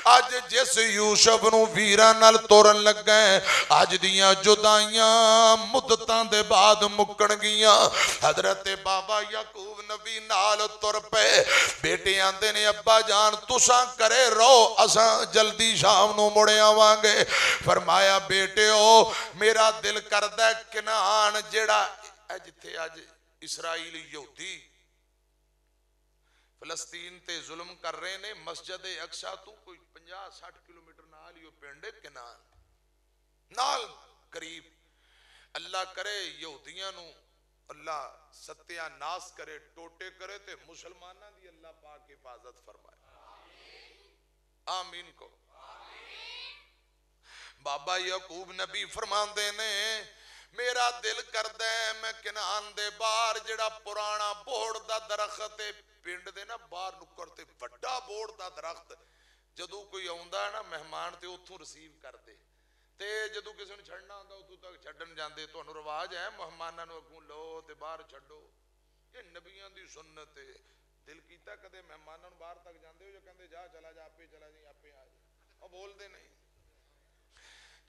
آج جس یوسف نو ویران نال تورن لگ گئے آج دیاں جدائیاں مدتاں دے بعد مکن گیاں حضرت بابا یعقوب نبی نال تور پہ بیٹے آندے نے ابا جان تساں کرے رو اساں جلدی شام نو مڑے آوانگے فرمایا بیٹے ہو میرا دل کردہ کنعان جیڑا جتھے آج اسرائیل یہودی فلسطین تے ظلم کر رہے نے مسجد اقصی تو کوئی 50-60 کلومیٹر نال یو پینڈے کنان نال قریب اللہ کرے یہودیاں نو اللہ ستیہ ناس کرے ٹوٹے کرے تے مسلمانہ دی اللہ پاک حفاظت فرمائے آمین کو بابا یعقوب نبی فرمان دینے میرا دل کردہ ہے میں کنان دے بار جڑا پرانا بوڑ دا درخت پینڈ دے نا بار نکر تے وڈا بوڑ دا درخت جدو کوئی آؤندہ ہے نا مہمان تے اتھو رسیو کر دے تے جدو کسی نے چھڑنا آندہ اتھو تک چھڑن جاندے تو انہوں رواج ہے مہمانہ نو اگوں لو تے بار چھڑو یہ نبیان دی سنت ہے دل کیتا کدے مہمانہ نو بار تک جاندے ہو جو کہندے جا چلا جا پہ چلا جا پہ آ جا اور بول دے نہیں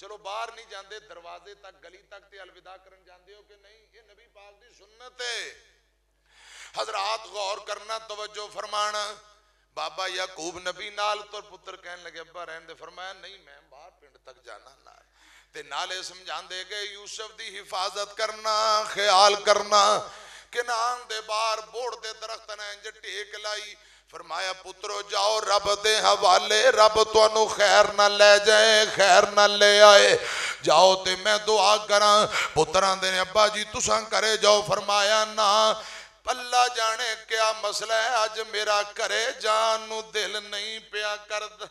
چلو باہر نہیں جاندے دروازے تک گلی تک تے الوداع کرن جاندے ہو کہ نہیں یہ نبی پاک دی سنت ہے حضرات غور کرنا توجہ فرمانا بابا یعقوب نبی نال تو پتر کہنے لگے ابا رہن دے فرمایا نہیں میں باہر پنڈ تک جانا نال تے نالے سمجھان دے گئے یوسف دی حفاظت کرنا خیال کرنا کنان دے بار بوڑ دے درخت نے انجھے ٹیک لائی فرمایا پترو جاؤ رب دے حوالے رب تو انو خیر نہ لے جائے خیر نہ لے آئے جاؤ تے میں دعا کراں پتران دے ابا جی تساں کرے جاؤ فرمایا نا اللہ جانے کیا مسئلہ ہے آج میرا کرے جان نو دل نہیں پیا کرد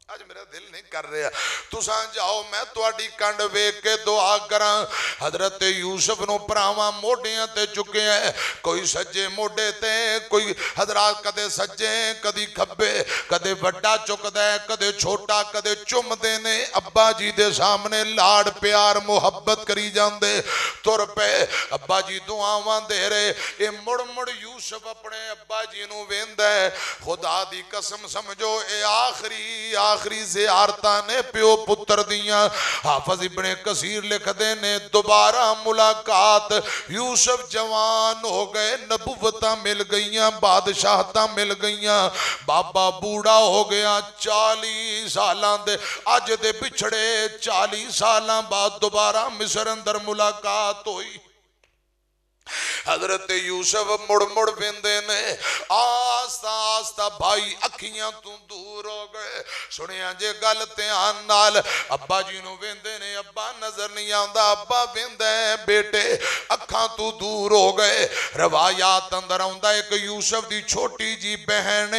آج میرا دل نہیں کر رہا تساں جاؤ میں تواڈی کنڈ ویکھ کے دعا کراں حضرت یوسف نو پراواں موڈیاں تے چکے ہیں کوئی سجے موڈے تے کوئی حضرات کدے سجے کدی کھبے کدے وڈا چکدا ہے کدے چھوٹا کدے چم دے نے ابا جی دے سامنے لاڑ پیار محبت کری جاندے تر پے ابا جی دعاواں دے رہے اے مڑ مڑ یوسف اپنے ابا جی نو ویندا ہے خدا دی قسم سمجھو اے آخری زیارتاں نے پیو پتر دیاں حافظ ابن کثیر لکھ دے نے دوبارہ ملاقات یوسف جوان ہو گئے نبوتاں مل گئیاں بادشاہتاں مل گئیاں بابا بوڑھا ہو گیا 40 سالاں دے اج دے پچھڑے 40 سالاں بعد دوبارہ مصر اندر ملاقات ہوئی حضرت یوسف مڑ مڑ ویندے نے آستا آستا بھائی اکھیاں تو دور ہو گئے سنیا جے گل دھیان نال ابا جی نو ویندے نے ابا نظر نہیں آندا ابا ویندے بیٹے اکھاں تو دور ہو گئے روایات اندر آندا ایک یوسف دی چھوٹی جی بہن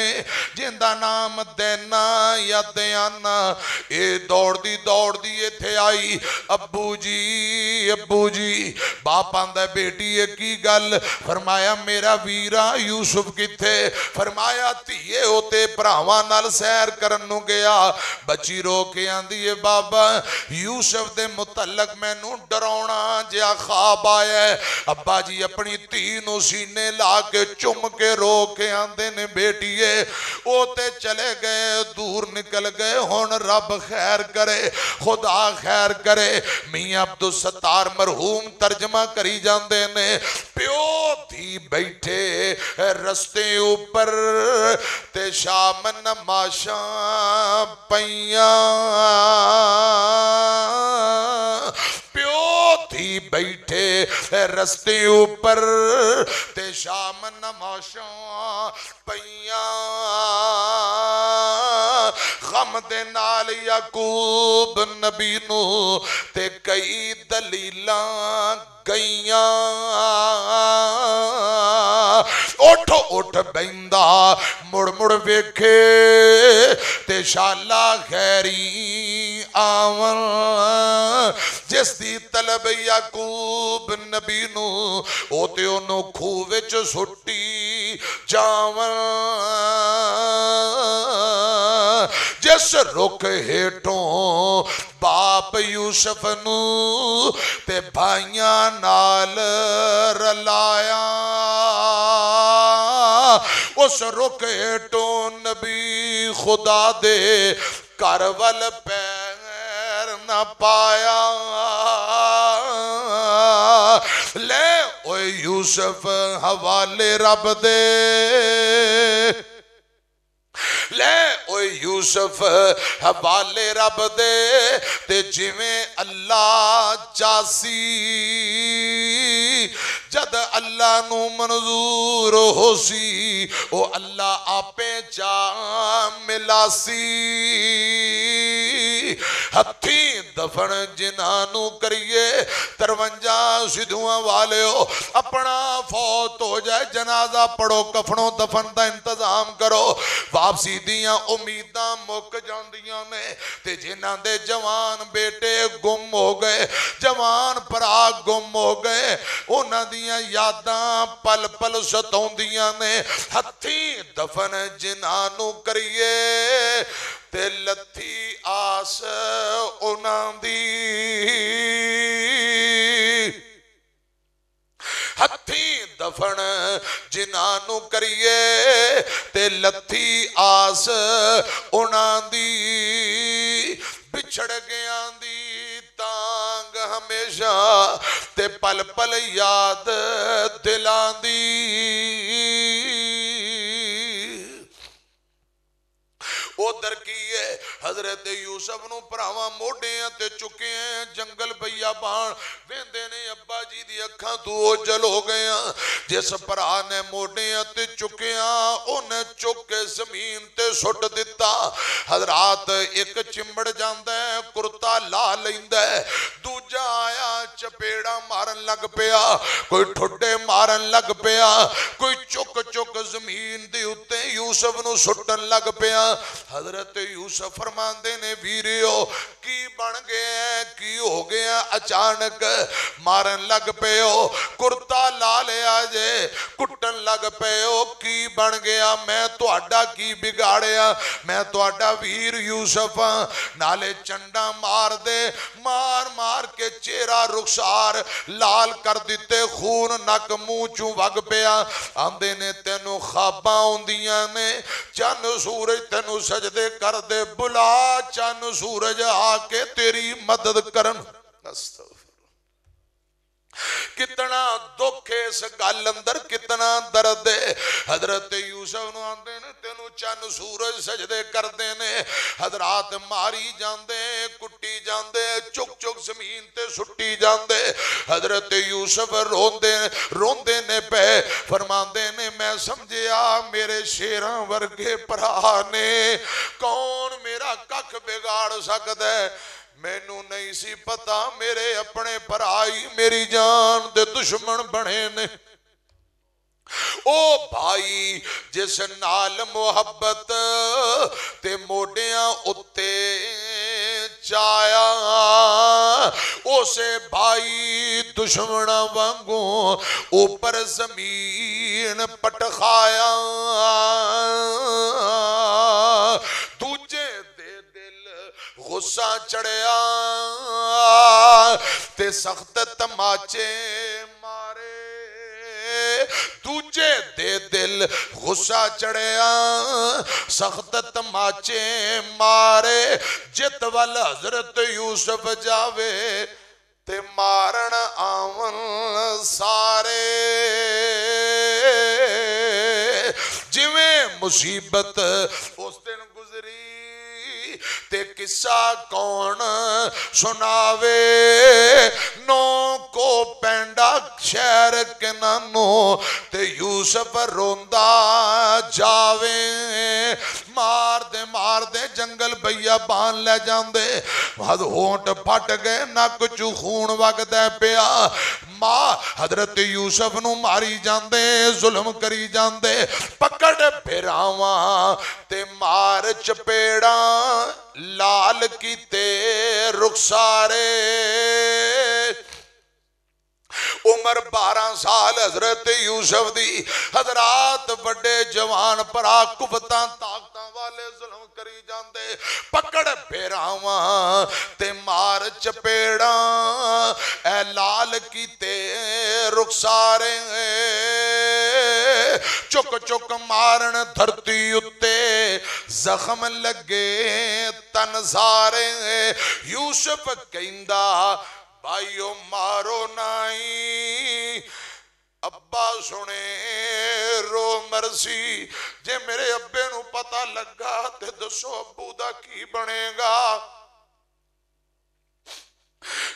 جندا نام دینا یا دیانا اے دوڑ دی ایتھے آئی ابو جی باپ آندا بیٹی کی گل فرمایا میرا ویرا یوسف کتھے فرمایا تیئے ہوتے پراواں نال سیر کرنو گیا بچی رو کے آندی ہے بابا یوسف دے متعلق میں نو ڈرونا جیا خواب آیا ہے ابا جی اپنی تینوں سینے لا کے چم کے رو کے آندے نے بیٹیے اوتے چلے گئے دور نکل گئے ہون رب خیر کرے خدا خیر کرے میاں عبدالستار مرحوم ترجمہ کری جاندے نے پیو تھی بیٹھے رستے اوپر تے شام نماشاں پیاں پیو تھی بیٹھے رستے اوپر تے شام نماشاں پیاں غم دے نال یعقوب نبی نو تے کئی دلیلاں گئیاں اٹھ بیندہ مڑ مڑ ویکھے تے شالا خیری آون جس دی طلب یعقوب نبی نو او تے انو کھو وچ سٹی جاون جس رک ہیٹوں باپ یوسف نو تے بھائیاں نال رلایا اس رک ہیٹوں نبی خدا دے کرول پیر نہ پایا لے اوے یوسف حوالے رب دے لے اوے یوسف حوالے رب دے تے جویں اللہ چاسی جد اللہ نو منظور ہو سی او اللہ آپے چا ملاسی ہتھی دفن جنانو کریے 53 سدھواں والے ہو اپنا فوت ہو جائے جنازہ پڑھو کفنوں دفن دا انتظام کرو واپسی دیاں امیداں مک جاندیاں نے تے جنہاں دے جوان بیٹے گم ہو گئے جوان پرا گم ہو گئے انہاں دیاں یاداں پل پل ستوندیاں نے ہتھی دفن جنانو کریے تے لتھی آس انہاں دی ہتھی دفن جنانو کریے تے لتھی آس انہاں دی بچھڑ گیاں دی تانگ ہمیشہ تے پل پل یاد دلان دی او در کیے حضرت یوسف نو پراواں موڈیاں تے چکے ہیں جنگل بھیا بان ویندے نے ابا جی دی اکھاں تو اوجل ہو گیا جس پرا نے موڈیاں تے چکیاں انہیں چک کے زمین تے سٹ دیتا حضرات ایک چمڑ جاندہ ہے کرتا لا لیندہ ہے دوجہ آیا چپیڑا مارن لگ پیا، کوئی ٹھڈے مارن لگ پیا، کوئی چک چک زمین دی اتے یوسف نو سٹن لگ پیا۔ حضرت یوسف فرماندے نے ویریو کی بن گیا کی ہو گیا، اچانک مارن لگ پے ہو، کرتا لا لیا جے کٹن لگ پے ہو، کی بن گیا، میں تو اڈا کی بگاڑیا، میں تو اڈا ویر یوسف نالے چنڈا مار دے، مار مار کے چہرہ رخسار لال کر دیتے، خون نک منہ چوں وگ پیا۔ آندے نے تینو خواباں ہوندیاں نے، چن سورج تینو سجدے کر دے، بلا چن سورج آ کے تیری مدد کرن۔ استغفر، کتنا دکھ ہے اس گل اندر، کتنا درد ہے۔ حضرت یوسف نو آندے نے تینو چن سورج سجدے کر دینے، حضرات ماری جاندے، کٹی جاندے، چک چک زمین تے سٹی جاندے۔ حضرت یوسف روندے نے پہ فرماندے نے میں سمجھیا میرے شیراں ورگے پرا نے، کون میرا ککھ بگاڑ سکتا ہے؟ مینوں نہیں سی پتا میرے اپنے پرائی میری جان دے دشمن بنے نے۔ او بھائی جس نال محبت تے موڈیاں اتے چایا، اسے بھائی دشمنہ وانگوں اوپر زمین پٹخایا، دوجے دے دل غصہ چڑھیا تے سخت تماچے مارے، دوجے دے دل غصہ چڑھیا سخت تماچے مارے، جت وال حضرت یوسف جاوے تے مارن آون سارے، جویں مصیبت اس دن گزری تے قصہ کون سناوے، نو کو پینڈا شہر کے نانو تے یوسف روندا جاوے، مار دے جنگل بھیا بان لے جاندے، ہونٹ پھٹ گئے نک چو خون وگدا پیا، ماں حضرت یوسف نو ماری جاندے، ظلم کری جاندے، پکڑ پھراواں تے مار چپیڑاں لال کیتے رخسارے۔ عمر 12 سال حضرت یوسف دی، حضرات بڑے جوان پرا قوتاں طاقتاں والے ظلم کری جاندے، پکڑ پھراواں تے مار چپیڑاں اے لال کیتے رخسارے، چک چک مارن دھرتی اتے زخم لگے تن سارے، یوسف کہندا بھائیو مارو نائی، ابا سنے رو مرسی، جے میرے ابے نو پتہ لگا تے دسو ابو دا کی بنے گا۔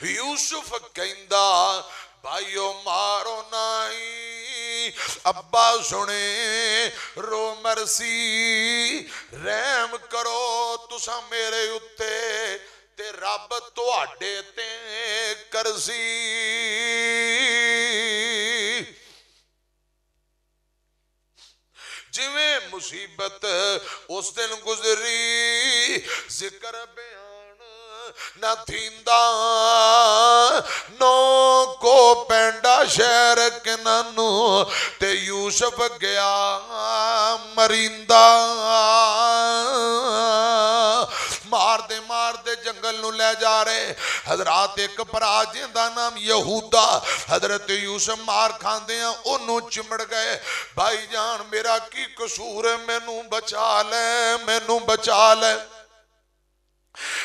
یوسف کہندا بھائیو مارو نائی، ابا سنے رو مرسی، رحم کرو تسا میرے اتے تے رب تو آڈے تے کرسی۔ جویں مصیبت اس دن گزری ذکر بیان نہ تھیندا، نو کو پینڈا شہر کے نانو تے یوسف گیا مریندا، مار دے جنگل نو لے جا رہے، حضرات ایک پرا جیندہ نام یہودا، حضرت یوسف مار کھاندے ہیں انہوں چمڑ گئے، بھائی جان میرا کی قصور ہے، مینوں بچا لے۔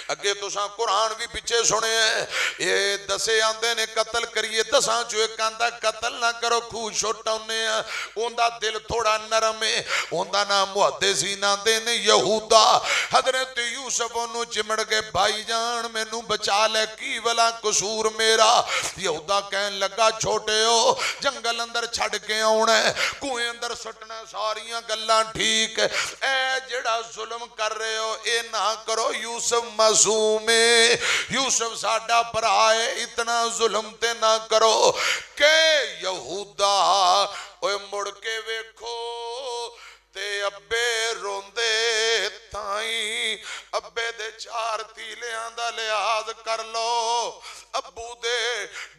اگے تو ساں قرآن بھی پیچھے سنے ہیں، یہ دسے آندے نے قتل کریے، دساں جو ایک آندہ قتل نہ کرو کھو چھوٹا انہیں ہیں، اندہ دل تھوڑا نرم ہے، اندہ نام محدثین آندے نے یہودا، حضرت یوسف انہوں چمڑ گئے، بھائی جان میں نو بچا لے کی ولا قصور میرا، یہودا کہن لگا چھوٹے ہو جنگل اندر چھڑ کے آونا ہے، کوئے اندر سٹنا ساریاں گلان ٹھیک ہے، اے جڑا ظلم کر رہے ہو اے نہ کرو، یوسف یوسف معصوم ہے، یوسف ساڈا بھرا ہے، اتنا ظلم تے نہ کرو کہ یہودا اوے مڑ کے ویکھو تے ابے روندے تائیں ابے دے 4 تیلیاں دا لحاظ کر لو، ابو دے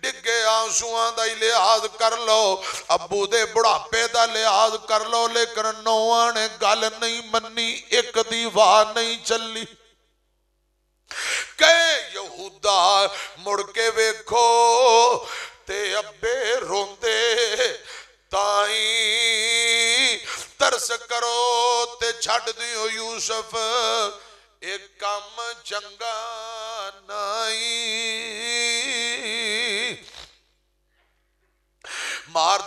ڈگے آنسوਆਂ دا لحاظ کر لو، ابو دے بڑھاپے دا لحاظ کر لو، لیکن نوواں نے گل نہیں منی، ایک دی واہ نہیں چلی کہ یہودا مڑ کے ویکھو تے ابے روندے تائیں ترس کرو تے چھڑ دیو یوسف ایک کام چنگا نائی، مار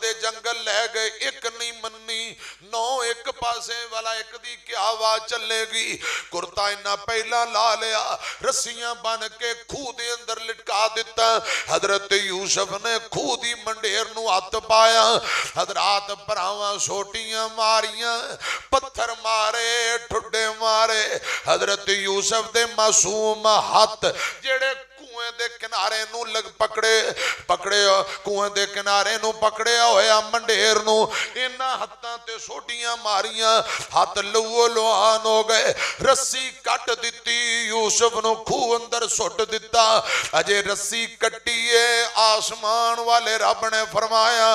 دے جنگل لے گئے، ایک نہیں منی، 9 ایک پاسے والا ایک دی کیا آواز چلے گی، کرتا انہا پہلا لا لیا، رسیاں بن کے کھو دے اندر لٹکا دیتا، حضرت یوسف نے کھو دی منڈیر نو ہاتھ پایا، حضرات پراواں سوٹیاں ماریاں، پتھر مارے ٹھڈے مارے، حضرت یوسف دے معصوم ہاتھ جڑے کنویں دے کنارے نو لگ پکڑے کنویں دے کنارے نو پکڑے ہویا منڈیر نو، انہاں ہتھاں تے سوٹیاں ماریاں، ہاتھ لو لوان ہو گئے، رسی کٹ دیتی، یوسف نو کھو اندر سٹ دیتا، اجے رسی کٹیے آسمان والے رب نے فرمایا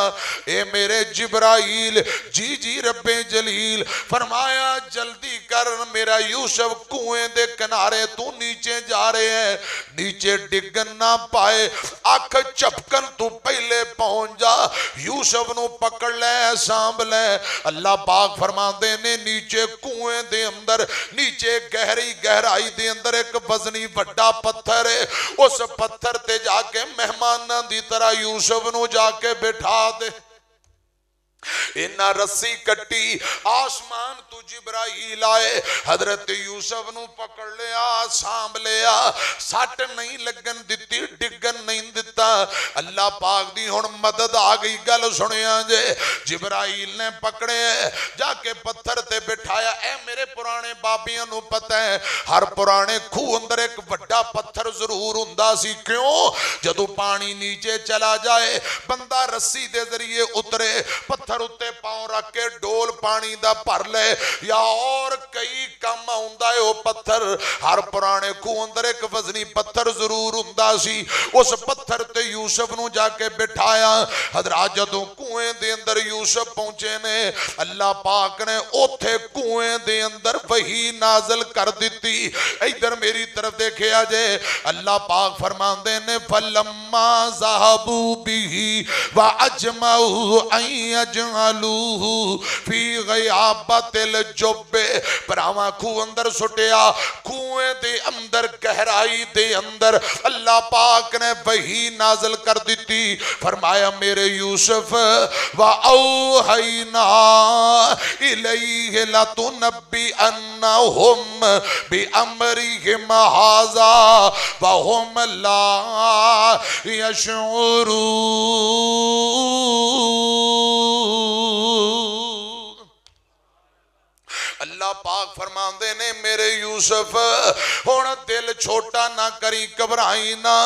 اے میرے جبرائیل، جی رب جلیل، فرمایا جلدی کر میرا یوسف کنویں دے کنارے تو نیچے جا رہے ہیں، نیچے ڈگن نہ پائے، آنکھ چپکن تو پہلے پہنچ جا، یوسف نو پکڑ لے سانب لے، اللہ پاک فرما دینے نیچے کنویں دے اندر، نیچے گہرائی دے اندر ایک وزنی بڑا پتھر ہے، اس پتھر تے جا کے مہماناں دی طرح یوسف نو جا کے بٹھا دے، انہا رسی کٹی، آسمان تو جبرائیل آئے، حضرت یوسف نو پکڑ لیا سانب لیا، سٹ نہیں لگن دیتی، ڈگن نہیں دیتا، اللہ پاک دی ہن مدد آگئی، گل سنیا جے، جبرائیل نے پکڑے جا کے پتھر تے بٹھایا، اے میرے پرانے بابیاں نو پتہ ہے ہر پرانے کھو اندر ایک بڑا پتھر ضرور ہوندا سی، کیوں جدو پانی نیچے چلا جائے بندہ رسی دے ذریعے اترے، پتھر اتے پاؤں رکھ کے ڈول پانی دا پر لے، یا اور کئی کم ہوندا ہے وہ پتھر، ہر پرانے کھو اندر ایک وزنی پتھر ضرور ہوندا سی، اس پتھر تے یوسف نو جا کے بٹھایا، حضرات جدوں کنویں دے اندر یوسف پہنچے نے، اللہ پاک نے اوتھے کنویں دے اندر وحی نازل کر دیتی، ادھر میری طرف دیکھے آجے، اللہ پاک فرماندے نے فَلَمَّا ذَهَبُوا بِهِ وَأَجْمَعُوا أَن يَجْعَلُوهُ فِي غَيَابَتِ الْجُبِّ، پراواں کھو اندر سٹیا، کھویں دے اندر گہرائی دے اندر اللہ پاک نے وحی نازل کر دیتی، فرمایا میرے یوسف وَأَوْحَيْنَا إِلَيْهِ لَتُنَبِّئَنَّهُمْ بِأَمْرِهِمْ هَذَا وَهُمْ لَا يَشْعُرُونَ۔ اللہ پاک فرماندے نے میرے یوسف ہونا دل چھوٹا نہ کری، گھبرائی نہ،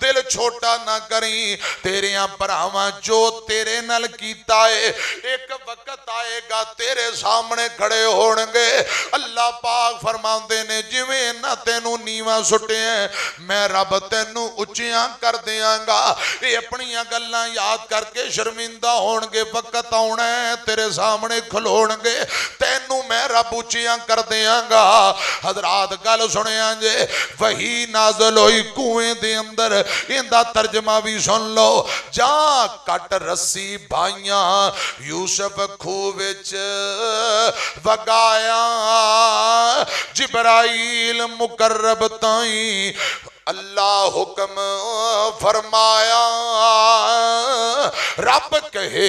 دل چھوٹا نہ کری، تیریاں پراواں جو تیرے نال کیتا ہے ایک وقت آئے گا تیرے سامنے کھڑے ہونگے، اللہ پاک فرماندے نے جویں نہ تینوں نیواں سٹے ہیں میں رب تینوں اچیاں کر دیاں گا، یہ اپنیاں گلاں یاد کر کے شرمندہ ہونگے، وقت آنا ہے تیرے سامنے کھلونگے، تینوں میں رب اچیاں کر دیاں گا۔ حضرات گل سنیاں جے، وہی نازل ہوئی کنویں دے اندر، اندہ ترجمہ بھی سن لو، جا کٹ رسی بھائیاں یوسف کھووچ وگایا، جبرائیل مقرب تائیں اللہ حکم فرمایا، رب کہے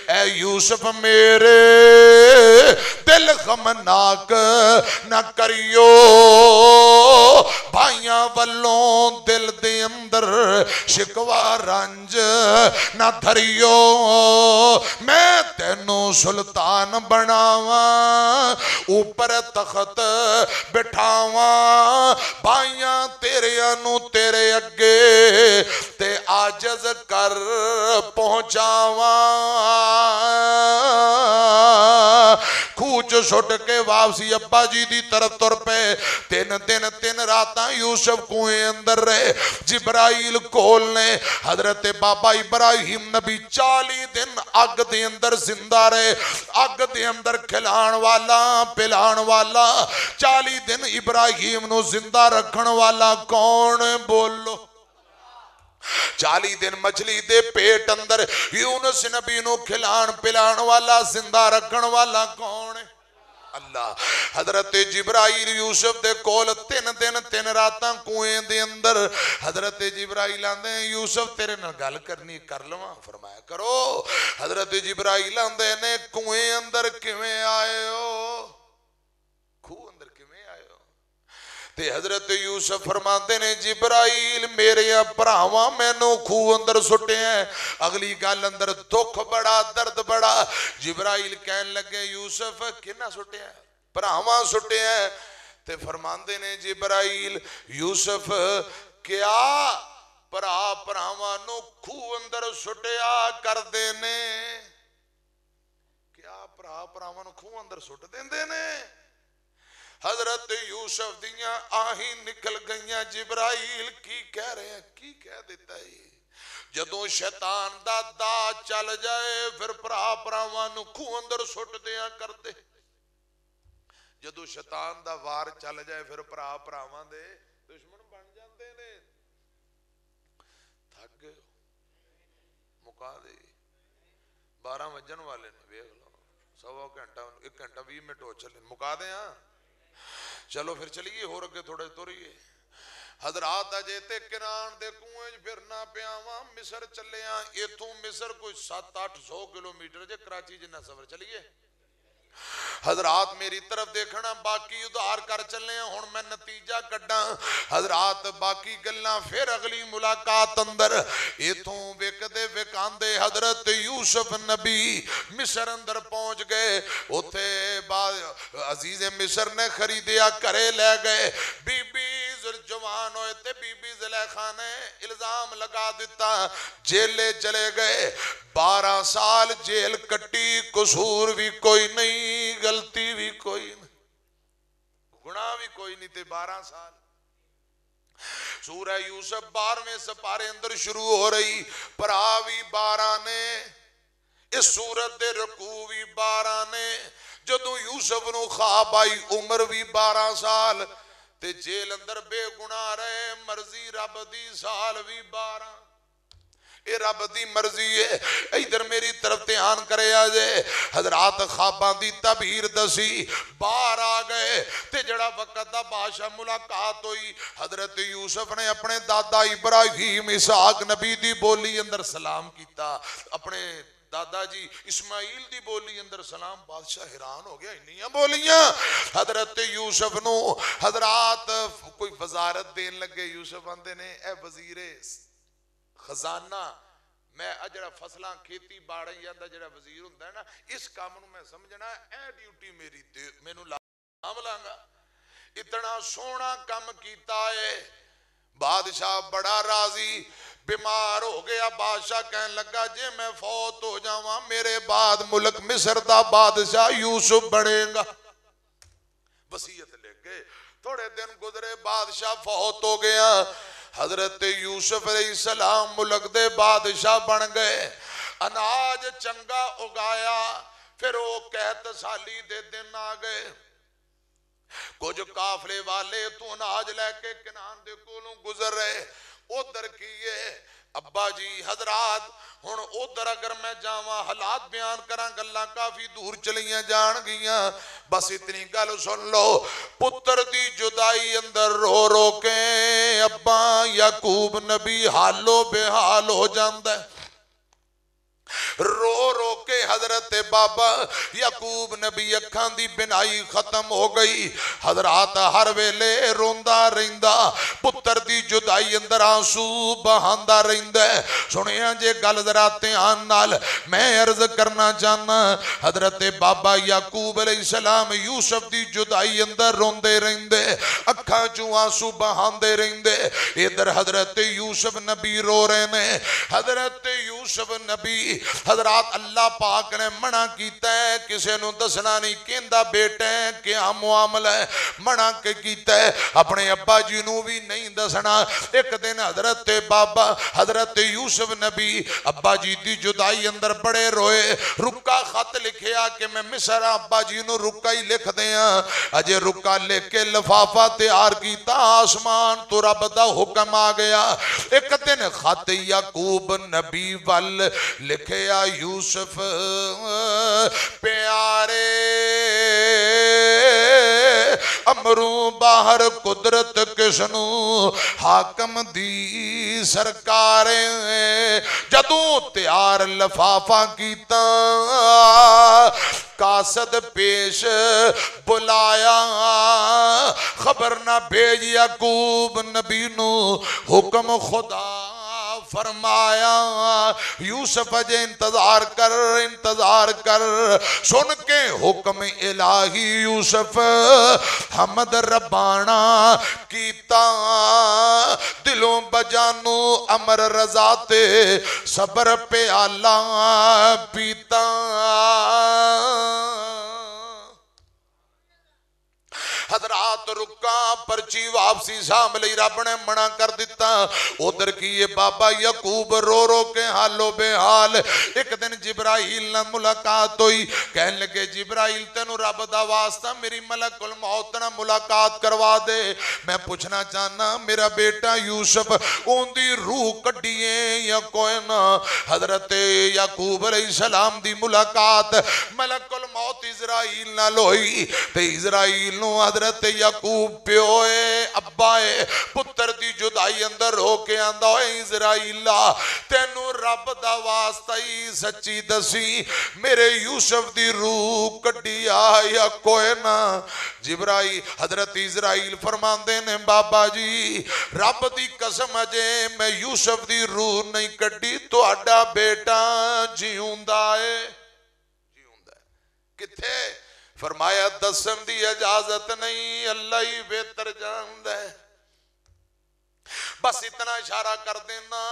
اے یوسف میرے دل غمناک نہ کریو، بھائیاں والوں دل دے اندر شکوا رنج نہ دھریو میں تینوں سلطان بناواں اوپر تخت بٹھاواں بھائیاں تیرے انو تیرے اگے تے عاجز کر پہنچاواں کوچ سٹ کے واپسی ابا جی دی طرف تر پہ تین دن تین راتاں یوسف کوئیں اندر رہے جبرائیل کول نے حضرت بابا ابراہیم نبی 40 دن اگ دے اندر زندہ رہے اگ دے اندر کھلان والا پلان والا 40 دن ابراہیم نو زندہ رکھن والا کون بولو 40 دن مچھلی دے پیٹ اندر یونس نبی نو کھلان پلان والا زندہ رکھن والا کون ہے اللہ حضرت جبرائیل یوسف دے کول 3 دن 3 راتاں کوئیں دے اندر حضرت جبرائیل آندے یوسف تیرے نال گل کرنی کر لواں فرمایا کرو حضرت جبرائیل آندے نے کوئیں اندر کیویں آئے ہو کھو اندر کیویں آئے ہو تے حضرت یوسف فرماندے نے جبرائیل میرے پراواں مینوں کھو اندر سٹے ہیں اگلی گل اندر دکھ بڑا درد بڑا جبرائیل کہن لگے یوسف کنا سٹے ہیں پراواں سٹے ہیں تے فرماندے نے جبرائیل یوسف کیا پراواں نو کھو اندر سٹیا کر دینے کیا پراواں نو کھو اندر سٹ دیندے نے حضرت یوسف دیاں آہیں نکل گئیاں جبرائیل کی کہہ رہے ہیں کی کہہ دیتا ہے جدوں شیطان دا چل جائے پھر پراواں نو کھو اندر سٹ دیاں کر دے جدوں شیطان دا وار چل جائے پھر پراواں دے دشمن بن جاندے نے تھک گئے مکا دے 12 وجن والے نے ویکھ لو 1.25 گھنٹہ 1 گھنٹہ 20 منٹ ہو چلے مکا دے ہاں چلو پھر چلیے ہو رکھے تھوڑے توریے حضرات اجیتے کنان دے کنویں پھرنا پیاواں مصر چلے ہاں ایتھوں مصر کوئی 700-800 کلومیٹر جے کراچی جنہ سفر چلیے حضرات میری طرف دیکھنا باقی ادھار کر چلے ہیں ہن میں نتیجہ کڈاں حضرات باقی گلاں پھر اگلی ملاقات اندر ایتھوں وکدے وکاندے حضرت یوسف نبی مصر اندر پہنچ گئے اوتھے عزیز مصر نے خریدیا کرے لے گئے بی بی جوان ہوئے تے بی بی زلیخا نے الزام لگا دیتا جیلے چلے گئے 12 سال جیل کٹی قصور بھی کوئی نہیں غلطی بھی کوئی نہیں گناہ بھی کوئی نہیں تے 12 سال سورہ یوسف 12ویں سپارے اندر شروع ہو رہی پراوی 12 نے اس سورت دے رکوع بھی 12 نے جدوں یوسف نو خواب آئی عمر بھی 12 سال تے جیل اندر بے گناہ رہے مرضی رب دی سال بھی 12 اے رب دی مرضی ہے ادھر میری طرف دھیان کرے آجے حضرات خواباں دی تعبیر دسی باہر آ گئے تے جڑا وقت دا بادشاہ ملاقات ہوئی حضرت یوسف نے اپنے دادا ابراہیم اسحاق نبی دی بولی اندر سلام کیتا اپنے دادا جی اسماعیل دی بولی اندر سلام بادشاہ حیران ہو گیا انہیاں بولیاں حضرت یوسف نو حضرات کوئی وزارت دین لگے یوسف آندے نے اے وزیر خزانہ میں اجڑا فصلاں کھیتی باڑے جاندا جڑا وزیر ہوندا ہے نا اس کام نو میں سمجھنا اے ڈیوٹی میری مینوں لام لانگا اتنا سونا کم کیتا ہے بادشاہ بڑا راضی بیمار ہو گیا بادشاہ کہنے لگا جے میں فوت ہو جاواں میرے بعد ملک مصر دا بادشاہ یوسف بنے گا وصیت لے گئے تھوڑے دن گزرے بادشاہ فوت ہو گیا حضرت یوسف علیہ السلام ملک دے بادشاہ بن گئے اناج چنگا اگایا پھر وہ قحط سالی دے دن آ گئے کچھ قافلے والے تو اناج لے کے کنان دے کولوں گزر رہے ادھر کیے ابا جی حضرات ہن ادھر اگر میں جاواں حالات بیان کراں گلاں کافی دور چلیاں جان گیاں بس اتنی گل سن لو پتر دی جدائی اندر رو رو کے ابا یعقوب نبی حالو بے حال ہو جاندہ ہے رو رو کے حضرت بابا یعقوب نبی اکھاں دی بنائی ختم ہو گئی. حضرات ہر ویلے روندا رہندا پتر دی جدائی اندر آنسو بہاندا رہندا ہے. سنیا جے گل ذرا دھیان نال میں عرض کرنا چاہنا. حضرت بابا یعقوب علیہ السلام یوسف دی جدائی اندر روندے رہندے اکھاں چوں آنسو بہاندے رہندے. ادھر حضرت یوسف نبی رو رہے نے. حضرت یوسف نبی حضرات اللہ پاک نے منع کیتا ہے کسے نو دسنا نہیں کیندا بیٹے کیا معاملہ ہے. منع کے کیتا ہے اپنے ابا جی نو بھی نہیں دسنا. ایک دن حضرت بابا حضرت یوسف نبی ابا جی دی جدائی اندر بڑے روئے. رکا خط لکھیا کہ میں مصر ابا جی نو رکا ہی لکھ دیاں. اجے رکا لکھ کے لفافہ تیار کیتا آسمان تو رب دا حکم آ گیا. ایک دن خط یعقوب نبی وال لکھیا یوسف پیارے امروں باہر قدرت کسنو حاکم دی سرکاریں. جدوں تیار لفافہ کیتا قاصد پیش بلایا خبر نہ بھیج یعقوب نبی نو حکم خدا فرمایا. یوسف اجے انتظار کر سن کے حکم الہی یوسف حمد ربانا کیتا دلوں بجانو امر رضا تے صبر پہ آلہ پیتا. حضرات رکا پرچی واپسی سام لئی رب نے منع کر دیتا. ادھر کی یہ بابا یعقوب رو رو کے حالو بے حال. ایک دن جبرائیل نہ ملاقات ہوئی. کہنے لگے جبرائیل تینو رب دا واسطہ میری ملک الموت نہ ملاقات کروا دے. میں پوچھنا چاہنا میرا بیٹا یوسف اون دی روح کڈیے یا کوئی نہ. حضرت یعقوب علیہ السلام دی ملاقات ملک الموت اسرائیل نہ لوئی. تے اسرائیل نو حضرت یعقوب پیوئے ابائے پتر دی جدائی اندر ہو کے آندہ ہوئے اسرائیلہ تینو رب دا واسطہ ہی سچی دسی میرے یوسف دی روح کڈیا یا کوئی نہ. جبرائیل حضرت اسرائیل فرماندے نے بابا جی رب دی قسم اجے میں یوسف دی روح نہیں کڈی تو اڈا بیٹا جیوندہ ہے. کتھے فرمایا دسم دی اجازت نہیں اللہ ہی بہتر جاندہ ہے. بس اتنا اشارہ کر دینا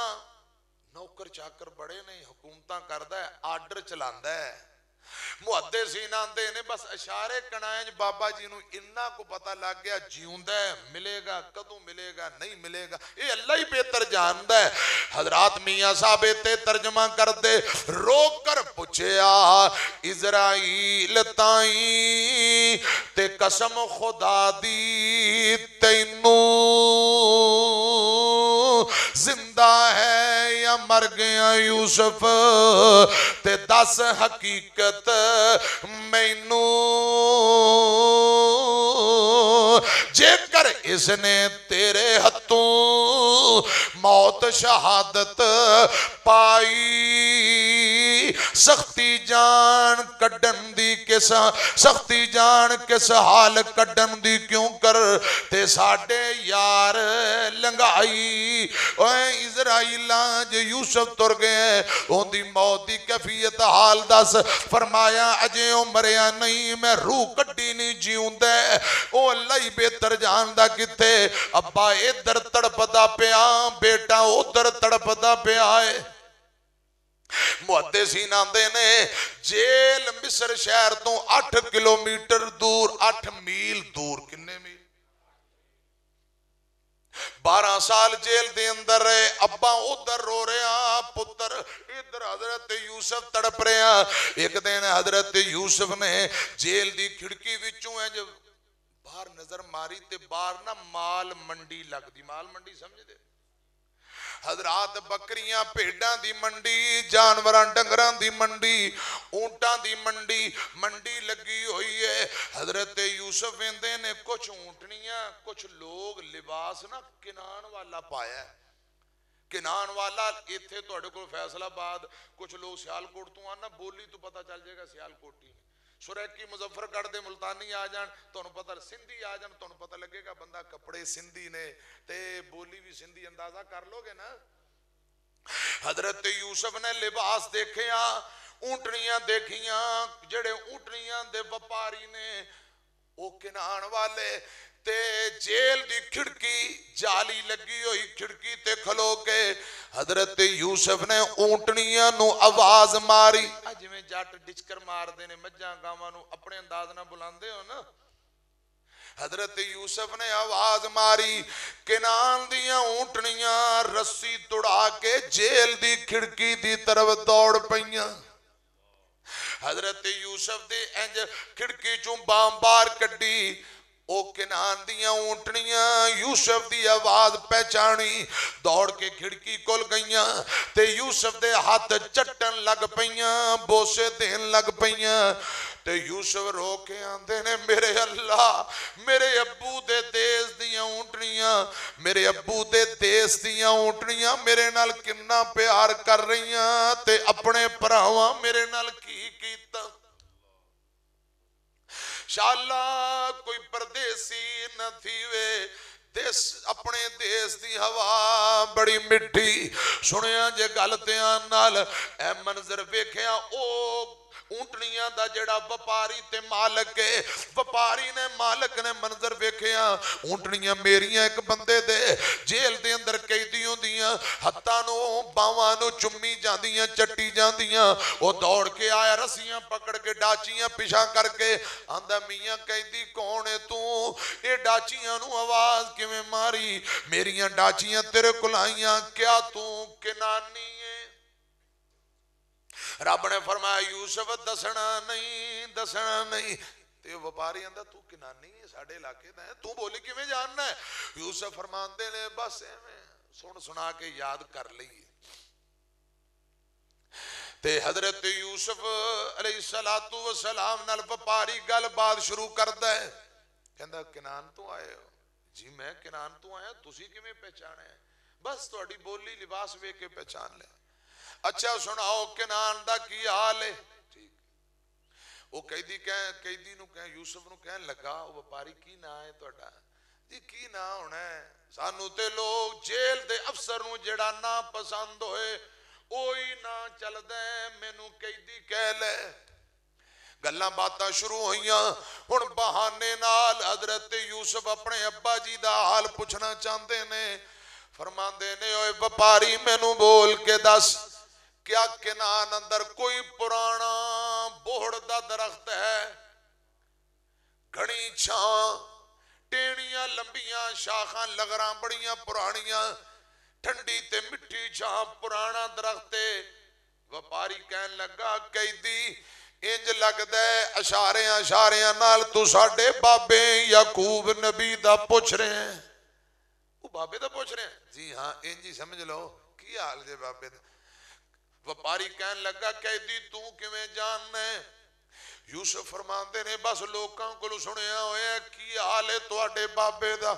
نوکر چاکر بڑے نہیں حکومتاں کردہ ہے آرڈر چلاندہ ہے. محدثین آندے نے بس اشارے کنائیں بابا جی نو انہا کو پتہ لگ گیا جیوندہ ہے ملے گا کدوں ملے گا نہیں ملے گا یہ اللہ ہی بہتر جاندہ ہے. حضرات میاں صاحب تے ترجمہ کر دے رو کر پوچھیا اسرائیل تائیں تے قسم خدا دی تینوں زندہ ہے یا مر گیا یوسف تے دس حقیقت مینوں جے کر اس نے تیرے ہتھوں موت شہادت پائی سختی جان کڈن دی سختی جان کس حال کڈن دی کیوں کر تے ساڑھے یار لنگائی. اوہ اسرائیل جو یوسف تر گئے ان دی موت دی کیفیت حال دس. فرمایا اجے عمریا نہیں میں روح کڈی نہیں جیوں دے. او اللہ ہی بہتر جاندہ کتے ابا ادھر تڑپدا پیا بیٹا ادھر تڑپدا پیا ہے. محدثین آندے نے جیل مصر شہر تو 8 کلومیٹر دور 8 میل دور کنے میل 12 سال جیل دے اندر رہے. ابا ادھر رو رہے ہیں پتر ادھر حضرت یوسف تڑپ رہے ہیں. ایک دن حضرت یوسف نے جیل دی کھڑکی وچوں ہے جب باہر نظر ماری تے باہر نہ مال منڈی لگ دی. مال منڈی سمجھ دے حضرات بکریاں پیڑاں دی منڈی جانوران ڈنگران دی منڈی اونٹاں دی منڈی لگی ہوئی ہے. حضرت یوسف اندے نے کچھ اونٹنیاں کچھ لوگ لباس نہ کنان والا پایا ہے. کنان والا ایتھے توڑے کو فیصل آباد کچھ لوگ سیالکوٹ تو آنا بولی تو پتہ چل جائے گا سیالکوٹی میں سریکی مظفر گڑھ دے ملتانی آ جان تو انہوں پتہ سندھی آ جان تو انہوں پتہ لگے گا بندہ کپڑے سندھی نے تے بولی بھی سندھی اندازہ کر لو گے نا حضرت یوسف نے لباس دیکھے اونٹنیاں دیکھیاں جڑے اونٹنیاں دے وپاری نے او کنان والے تے جیل دی کھڑکی جالی لگی ہوئی کھڑکی تے کھلو کے حضرت یوسف نے اونٹنیاں نو آواز ماری آج میں جاٹ ڈچکر مار دینے مجھاں گاواں نو اپنے انداز نہ بلاندے ہو نا حضرت یوسف نے آواز ماری کنان دیاں اونٹنیاں رسی توڑا کے جیل دی کھڑکی دی طرف دوڑ پئیاں حضرت یوسف دے انج کھڑکی چوں بام بار کڈی او کنان دیاں اونٹنیاں یوسف دی آواز پہچانی دوڑ کے کھڑکی کھل گئیاں تے یوسف دے ہاتھ چٹن لگ پئیاں بوسے دین لگ پئیاں تے یوسف رو کے آندے نے میرے اللہ میرے ابو دے دیس دیاں اونٹنیاں میرے ابو دے دیس دیاں اونٹنیاں میرے نال کنا پیار کر رہیاں تے اپنے پراواں میرے نال کی کیتا شاءاللہ کوئی پردیسی نہ تھیوے دیس اپنے دیس دی ہوا بڑی مٹھی سنیا جے گالتیاں نال اے منظر ویکھیاں او اونٹنیاں دا جڑا وپاری تے مالک ہے وپاری نے مالک نے منظر ویکھیاں اونٹنیاں میریاں ایک بندے دے جیل دے اندر قیدیوں دیاں ہتھاں نو باواں نو چمی جاندیاں چٹی جاندیاں وہ دوڑ کے آیا رسیاں پکڑ کے ڈاچیاں پیچھا کر کے آندا میاں قیدی کون ہے تو اے ڈاچیاں نو آواز کیویں ماری میریاں ڈاچیاں تیرے کول آئیاں کیا تو کنانی ہے رب نے فرمایا یوسف دسنا نہیں تے وپاری آندا تو کنانی ہے ساڑھے علاقے دا ہے تو بولی کیویں جاننا ہے یوسف فرماندے نے بس ایویں سنا کے یاد کر لئیے تے حضرت یوسف علیہ السلام نال وپاری گل بات شروع کردا ہے کہندا کنان تو آئے ہو جی میں کنان تو آیا تسی کیویں پہچانے ہیں بس تہاڈی بولی لباس ویکھ کے پہچان لیا اچھا سناؤ کنان دا کی حال ہے وہ قیدی نو کہیں یوسف نو کہیں لگا وہ وپاری کی نہ ہے تہاڈا جی کی نہ ہونا ہے سانو تے لوگ جیل دے افسر نو جڑا نہ پسند ہوئے اوہی نہ چلدا ہے مینوں قیدی کہہ لے گلاں باتاں شروع ہوئیاں ہن بہانے نال حضرت یوسف اپنے ابا جی دا حال پوچھنا چاہندے نے فرماندے نے اوے وپاری مینوں بول کے دس کیا کنان اندر کوئی پرانا بوڑ دا درخت ہے گھنی چھاں ٹینیاں لمبیاں شاخاں لغراں بڑیاں پرانیاں ٹھنڈی تے مٹھی چھاں پرانا درخت ہے وپاری کہن لگا قیدی انج لگ دے اشاریاں نال تو ساڑھے بابے یعقوب نبی دا پوچھ رہے ہیں وہ بابے دا پوچھ رہے ہیں جی ہاں انجی سمجھ لو کی حال جے بابے دا وپاری کہن لگا قیدی تو کیویں جاننے یوسف فرماندے نے بس لوکاں کو سنیا ہوئے کی حال ہے تواڈے بابے دا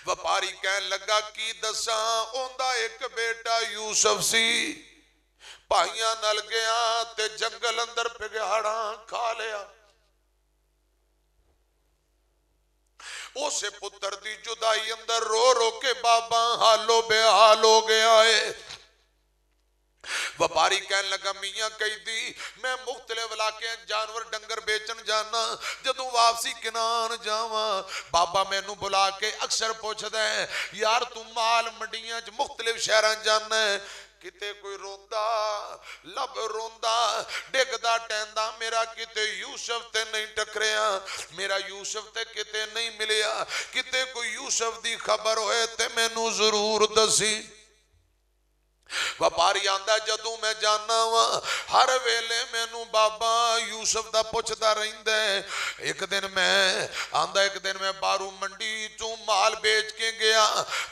وپاری کہن لگا کی دساں اوندا ایک بیٹا یوسف سی پائیاں نل گیا تے جنگل اندر پگہاڑاں کھا لیا اسے پتر دی جدائی اندر رو رو کے بابا حالو بے حال ہو گیا ہے وپاری کہن لگا میاں قیدی میں مختلف علاقے جانور ڈنگر بیچن جانا جدوں واپسی کنان جاواں بابا مینوں بلا کے اکثر پوچھ دیں یار تو مال منڈیاں مختلف شہراں جانا ہے کتے کوئی روندا لب روندا ڈگدا ٹیندا میرا کتے یوسف تے نہیں ٹکریاں میرا یوسف تے کتے نہیں ملیا کتے کوئی یوسف دی خبر ہوئے تے مینوں ضرور دسی ਵਪਾਰੀ ਆਂਦਾ ਜਦੋਂ ਮੈਂ ਜਾਣਾ ਵਾ ਹਰ ਵੇਲੇ ਮੈਨੂੰ ਬਾਬਾ ਯੂਸਫ ਦਾ ਪੁੱਛਦਾ ਰਹਿੰਦਾ ਹੈ। ਇੱਕ ਦਿਨ ਮੈਂ ਆਂਦਾ ਇੱਕ ਦਿਨ ਮੈਂ ਬਾਹਰੋਂ ਮੰਡੀ ਚੋਂ ਮਾਲ ਵੇਚ ਕੇ ਗਿਆ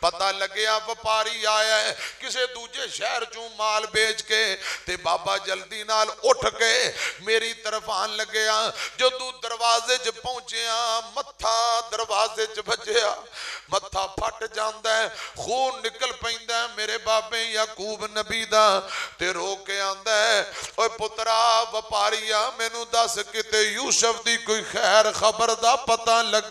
ਪਤਾ ਲੱਗਿਆ ਵਪਾਰੀ ਆਇਆ ਹੈ ਕਿਸੇ ਦੂਜੇ ਸ਼ਹਿਰ ਚੋਂ ਮਾਲ ਵੇਚ ਕੇ ਤੇ ਬਾਬਾ ਜਲਦੀ ਨਾਲ ਉੱਠ ਕੇ ਮੇਰੀ ਤਰਫ ਆਣ ਲੱਗਿਆ। ਜਦੋਂ ਦਰਵਾਜ਼ੇ 'ਚ ਪਹੁੰਚਿਆ ਮੱਥਾ ਦਰਵਾਜ਼ੇ 'ਚ ਵੱਜਿਆ, ਮੱਥਾ ਫਟ ਜਾਂਦਾ ਹੈ, ਖੂਨ ਨਿਕਲ ਪੈਂਦਾ ਮੇਰੇ ਬਾਬੇ ਯਾਕੂਬ ਨਬੀ ਦਾ ਤੇ ਰੋ ਕੇ ਆਂਦਾ ਹੈ ਓਏ ਪੁੱਤਰਾ ਵਪਾਰੀਆ ਮੈਨੂੰ ਦੱਸ ਕਿਤੇ ਯੂਸਫ ਦੀ ਕੋਈ ਖੈਰ ਖਬਰ ਦਾ ਪਤਾ ਲੱਗਾ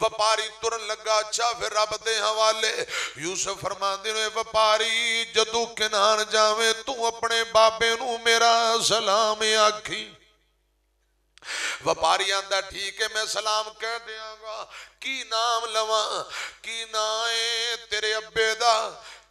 ਵਪਾਰੀ ਤੁਰਨ ਲੱਗਾ। ਅੱਛਾ ਫਿਰ ਰੱਬ ਦੇ ਹਵਾਲੇ। ਯੂਸਫ ਫਰਮਾਉਂਦੇ ਨੇ ਵਪਾਰੀ ਜਦੋਂ ਕਿਨਾਨ ਜਾਵੇਂ ਤੂੰ ਆਪਣੇ ਬਾਬੇ ਨੂੰ ਮੇਰਾ ਸਲਾਮ ਆਖੀ। ਵਪਾਰੀ ਆਂਦਾ ਠੀਕ ਹੈ ਮੈਂ ਸਲਾਮ ਕਹਿ ਦਿਆਂਗਾ। ਕੀ ਨਾਮ ਲਵਾਂ, ਕੀ ਨਾਂ ਏ ਤੇਰੇ ਅੱਬੇ ਦਾ,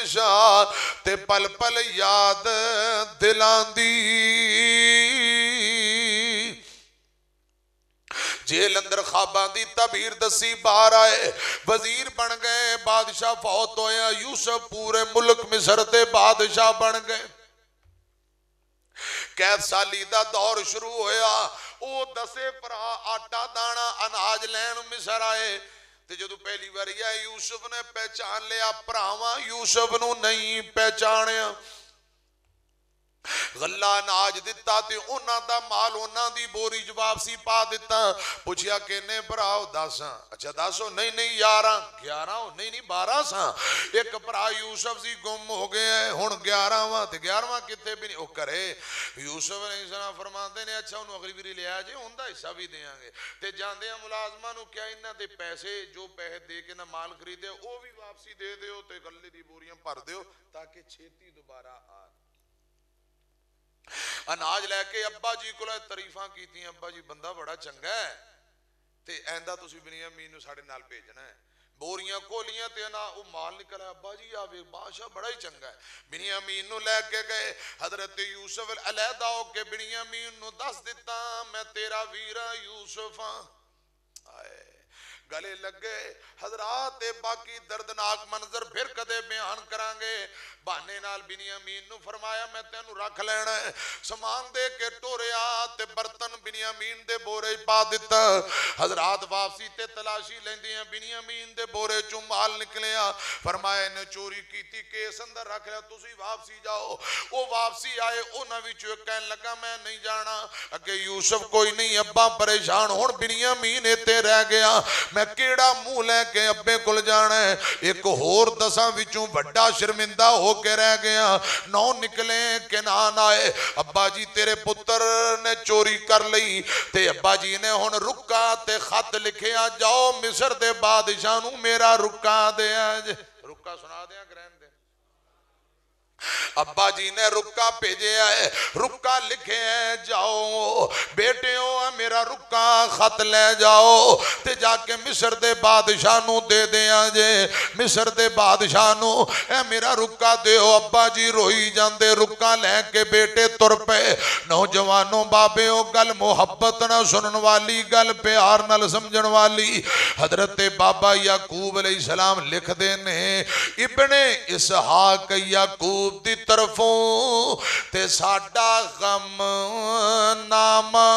پریشان تے پل پل یاد دلاندی جیل اندر خواباں دی تعبیر دسی باہر آئے وزیر بن گئے بادشاہ فوت ہویا یوسف پورے ملک مصر دے بادشاہ بن گئے قید سالی دا دور شروع ہویا او دسے پرا آٹا دانا اناج لین مصر آئے تے جدو پہلی باری آئے یوسف نے پہچان لیا پراواں یوسف نو نہیں پہچانیا غلہ اناج دیتا تے اونا دا مال اونا دی بوری جواب سی پا دیتا پوچھیا کہنے براؤ 10 اچھا 10 نہیں 11 نہیں 12 ساں ایک برا یوسف سی گم ہو گئے ہیں ہن 11واں تے 11واں کتے بھی نہیں او کرے یوسف علیہ السلام فرماتے نے اچھا انہوں اگلی بری لیا جے ہوندا حصہ بھی دیاں گے تے جاندے ہیں ملازمہ نو کیا انہاں دے پیسے جو پیسے دے کے نہ مال خریدے او بھی واپسی دے دیو تے غلے دی بوریاں بھر دیو تاکہ چھیتی دوبارہ آ اناج لے کے ابا جی کو تعریفاں کیتی ہیں ابا جی بندہ بڑا چنگا ہے تے ایندہ تسی بنیامین نو ساڑے نال بھیجنا ہے بوریاں کولیاں تے نا او مال نکلا ہے ابا جی آوے بادشاہ بڑا ہی چنگا ہے بنیامین نو لے کے گئے حضرت یوسف علیحدہ ہو کے بنیامین نو دس دیتا میں تیرا ویرا یوسف ہاں آئے گلے لگ گئے حضرات باقی دردناک منظر پھر کدے بیان کرانگے بہانے نال بنیامین نو فرمایا میں تینو رکھ لینا ہے سامان دے کے ٹوریا تے برتن بنیامین دے بورے پا دیتا حضرات واپسی تے تلاشی لیندی ہیں بنیامین دے بورے چوں مال نکلیا فرمایا نے چوری کیتی کیس اندر رکھ لیا تسی واپسی جاؤ وہ واپسی آئے انہاں وچوں کہن لگا میں نہیں جانا اگے یوسف کوئی نہیں ابا پریشان ہن بنیامین تے رہ گیا میں کیڑا منہ لے کے ابے کول جانا ہے ایک ہور 10 وچوں بڑا شرمندہ ہو کے رہ گیا 9 نکلے کنان آئے ابا جی تیرے پتر نے چوری کر لئی تے ابا جی نے ہن رکا تے خط لکھیا جاؤ مصر دے بادشاہ نو میرا رکا دے رکا سنا دیا گرہن دے ابا جی نے رکا بھیجے آئے رکا لکھے ہیں جاؤ بیٹے ہو میرا رکا خط لے جاؤ تے جا کے مصر دے بادشاہ نو دے دیا جے مصر دے بادشاہ نو اے میرا رکا دے ہو ابا جی روئی جاندے رکا لے کے بیٹے تر پہ نوجوانوں بابے ہو گل محبت نہ سنن والی گل پیار نہ سمجھن والی حضرت بابا یعقوب علیہ السلام لکھ دینے ابن اسحاق یعقوب دی طرفوں تے ساڈا غم نامہ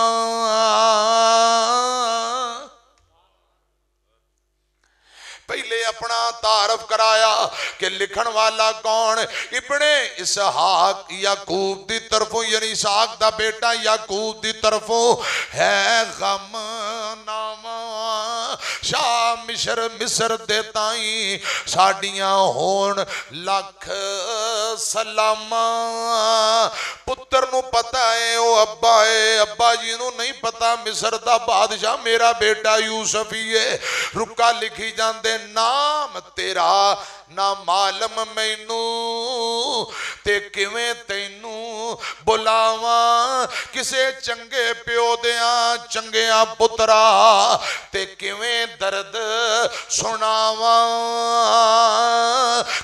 پہلے اپنا تعارف کرایا کہ لکھن والا کون ابن اسحاق یعقوب دی طرفوں یعنی اسحاق دا بیٹا یعقوب دی طرفوں ہے غم نامہ شاہ مصر دے تائیں ساڑیاں ہون لکھ سلامہ پتر نو پتہ ہے او ابا جی نو نہیں پتہ مصر دا بادشاہ میرا بیٹا یوسف ہی ہے رکا لکھی جاندے نام تیرا نہ معلم مینو تے کیویں تینو بلاواں کسے چنگے پیو دیاں چنگیاں پترا تے کیویں درد سناواں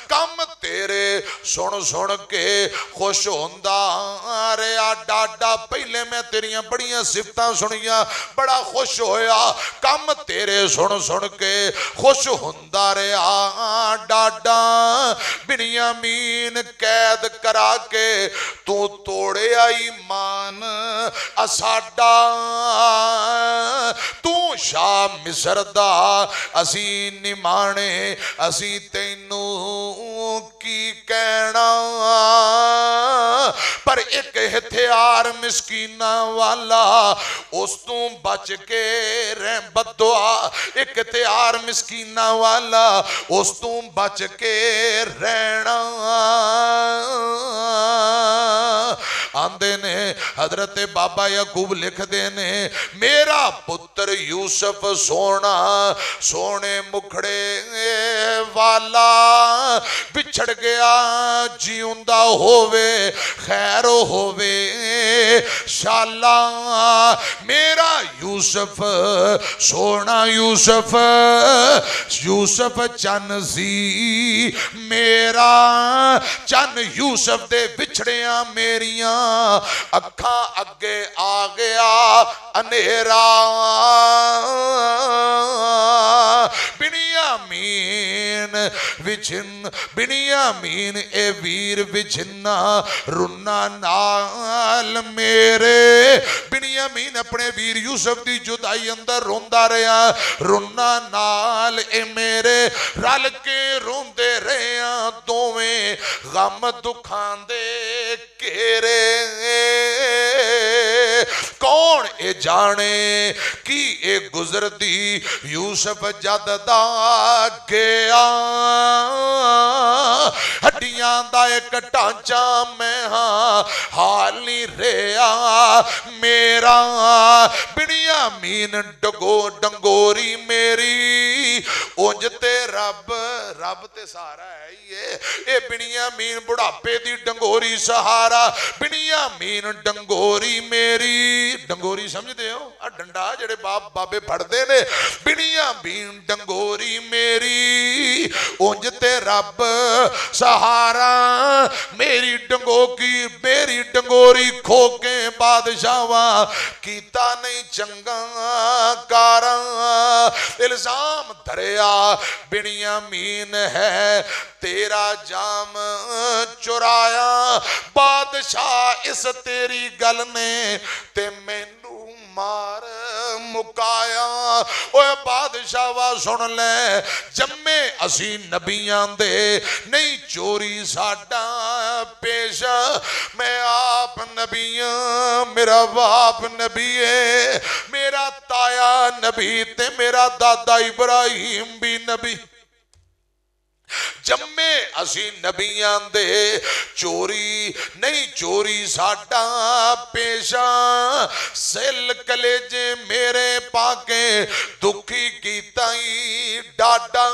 کم تیرے سن کے خوش ہوندا رہیا ڈاڈا پہلے میں تیریاں بڑیاں صفتاں سنیاں بڑا خوش ہویا کم تیرے سن کے خوش ہوندا رہیا ڈاڈا بنیامین قید کرا کے تو توڑے ایمان اساڈا تو شاہ مصر دا اسی نمانے اسی تینو کی کہنا پر ایک ہتھیار مسکینہ والا اس تو بچ کے رہ بدعا ایک ہتھیار مسکینہ والا اس تو بچ کے رہنا آندے نے حضرت بابا یعقوب لکھ دینے میرا پتر یوسف سونے مکھڑے والا بچھڑ گیا جیوندہ ہووے خیر ہووے انشاءاللہ میرا یوسف سونا یوسف یوسف چن سی میرا چن یوسف دے بچھڑیاں میریاں اکھاں اگے آ گیا انیرا بنیامین وچھن بنیامین اے ویر وچھنا رنا نال میرے بنیامین اپنے ویر یوسف دی جدائی اندر روندہ رہا رنا نال اے میرے رل کے روندے رہا دوویں غم دکھان دے کیرے کون اے جانے کی اے گزر دی یوسف جد دا گیا ہڈیاں دا ایک ٹانچا میں ہاں حال نہیں رہا میرا بنیامین ڈنگوری میری اونجتے رب رب تے سارا ہے یہ اے بنیامین بڑھاپے دی ڈنگوری سہارا بنیامین ڈنگوری میری ڈنگوری سمجھ دے ہو ڈنڈا جڑے بابے پڑھ دے نے بنیامین ڈنگوری میری اونجتے رب سہارا میری ڈنگوری کھو کے بادشاہاں کیتا نہیں چنگا کارا الزام دھریا بنیامین ہے تیرا جام چرایا بادشاہ اس تیری گل نے تے مینو مار مکایا اوہ بادشاہ وا سن لے جمے اسی نبیاں دے نہیں چوری ساڈا پیشا میں آپ نبیاں میرا باپ نبی ہے میرا تایا نبی تے میرا دادا ابراہیم بھی نبی جمے اسی نبیاں دے چوری نہیں چوری ساڈا پیشا سل کلیجے میرے پاکے دکھی کیتا ہی ڈاڈا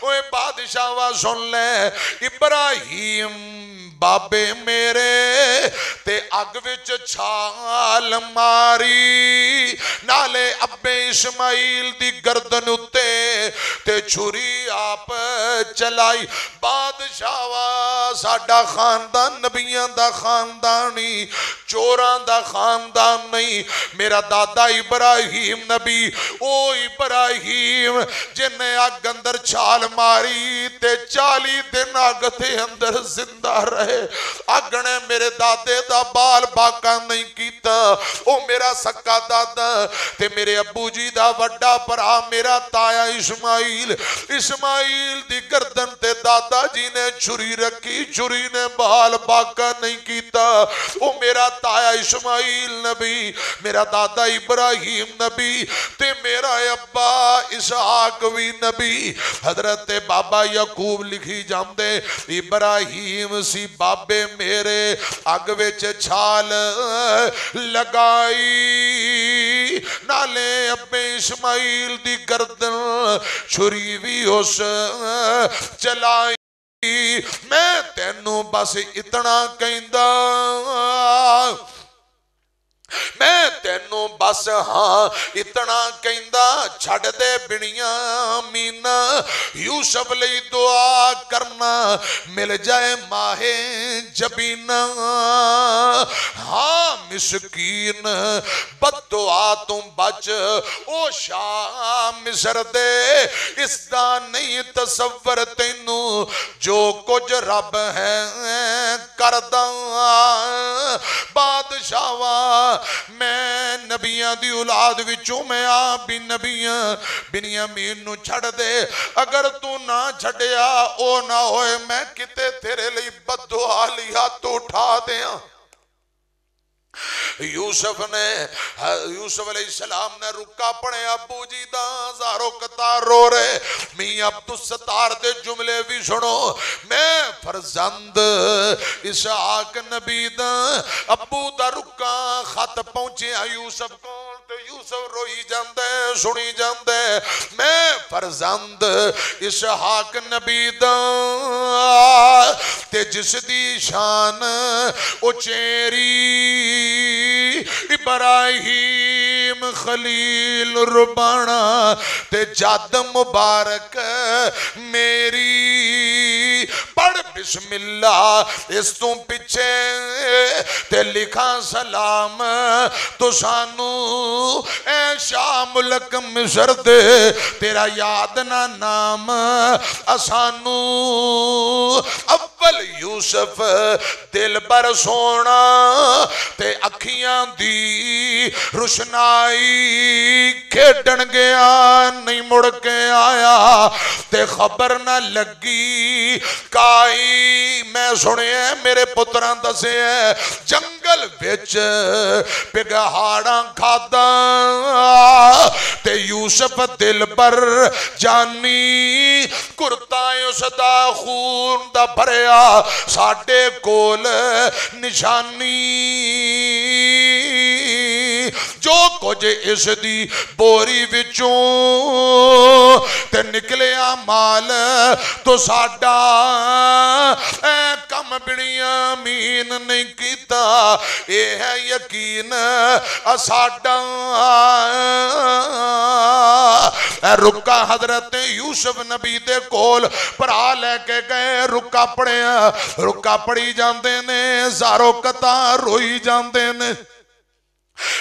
اوہ بادشاہ وا سن لے ابراہیم بابے میرے تے اگ وچ چھال ماری نالے ابے اسماعیل دی گردن اتے تے چھری آپ چلائی بادشاہ وا ساڈا خاندان نبیاں دا خاندانی چوران دا خاندان نہیں میرا دادا ابراہیم نبی او ابراہیم جن نے اگ اندر چھال ماری تے 40 دن اگ تے اندر زندہ رہے اگ نے میرے دادے دا بال باقا نہیں کیتا او میرا سکا دادا تے میرے ابو جی دا وڈا پرا میرا تایا اسماعیل دی گردن تے دادا جی نے چھری رکھی چھری نے بال باقا نہیں کیتا او میرا تایا اسماعیل نبی میرا دادا ابراہیم نبی تے میرا ابا اسحاق بھی نبی حضرت بابا یعقوب لکھی جاندے ابراہیم سی بابے میرے اگ وچ چھال لگائی نالے ابے اسماعیل دی گردن چھری بھی اس چلائی میں تینوں بس اتنا کہندا میں تینوں بس ہاں اتنا کہندا چھڑ دے بنیامین یوسف لئی دعا کرنا مل جائے ماہ جبین ہاں مسکین بد دعا تم بچ او شاہ مصر دے اس دا نہیں تصور تینوں جو کچھ رب ہے کردہ بادشاہ میں نبیاں دی اولاد وچوں میں آپ بھی نبیاں بنیامین نو چھڑ دے اگر تو نہ چھڑیا او نہ ہوئے میں کتے تیرے لئی بد دعا لیا تو اٹھا دیا یوسف علیہ السلام نے رکا پڑے ابو جی دا زارو قطار رو رہے میاں عبدالستار دے جملے بھی سنو میں فرزند اسحاق نبی دا ابو دا رکا خط پہنچے یوسف کو تو یوسف روئی جاندے سنی جاندے میں فرزند اسحاق نبی دا تے جس دی شان اچیری ابراہیم خلیل ربانا تے جد مبارک میری پڑھ بسم اللہ اس تو پچھے تے لکھا سلام تو سانو اے شاہ ملک مصر دے تیرا یاد نہ نام اسانو اول یوسف دل بر سونا تے اکھیاں دی روشنائی کھیڈن گیا نہیں مڑ کے آیا تے خبر نہ لگی کائی میں سنے میرے پتران دسے ہیں جنگل وچ پگہاڑاں کھادا تے یوسف دل بر جانی کرتائیں اس دا خون دا بھریا ساڑھے کول نشانی جو کچھ اس دی بوری وچوں تے نکلیا مال تو ساڑھا کم بڑیاں مین نہیں کیتا اے ہے یقین ساڑھا رکا حضرت یوسف نبی دے کول پرا لے کے گئے رکا پڑی جاندے نے زارو قطار روئی جاندے نے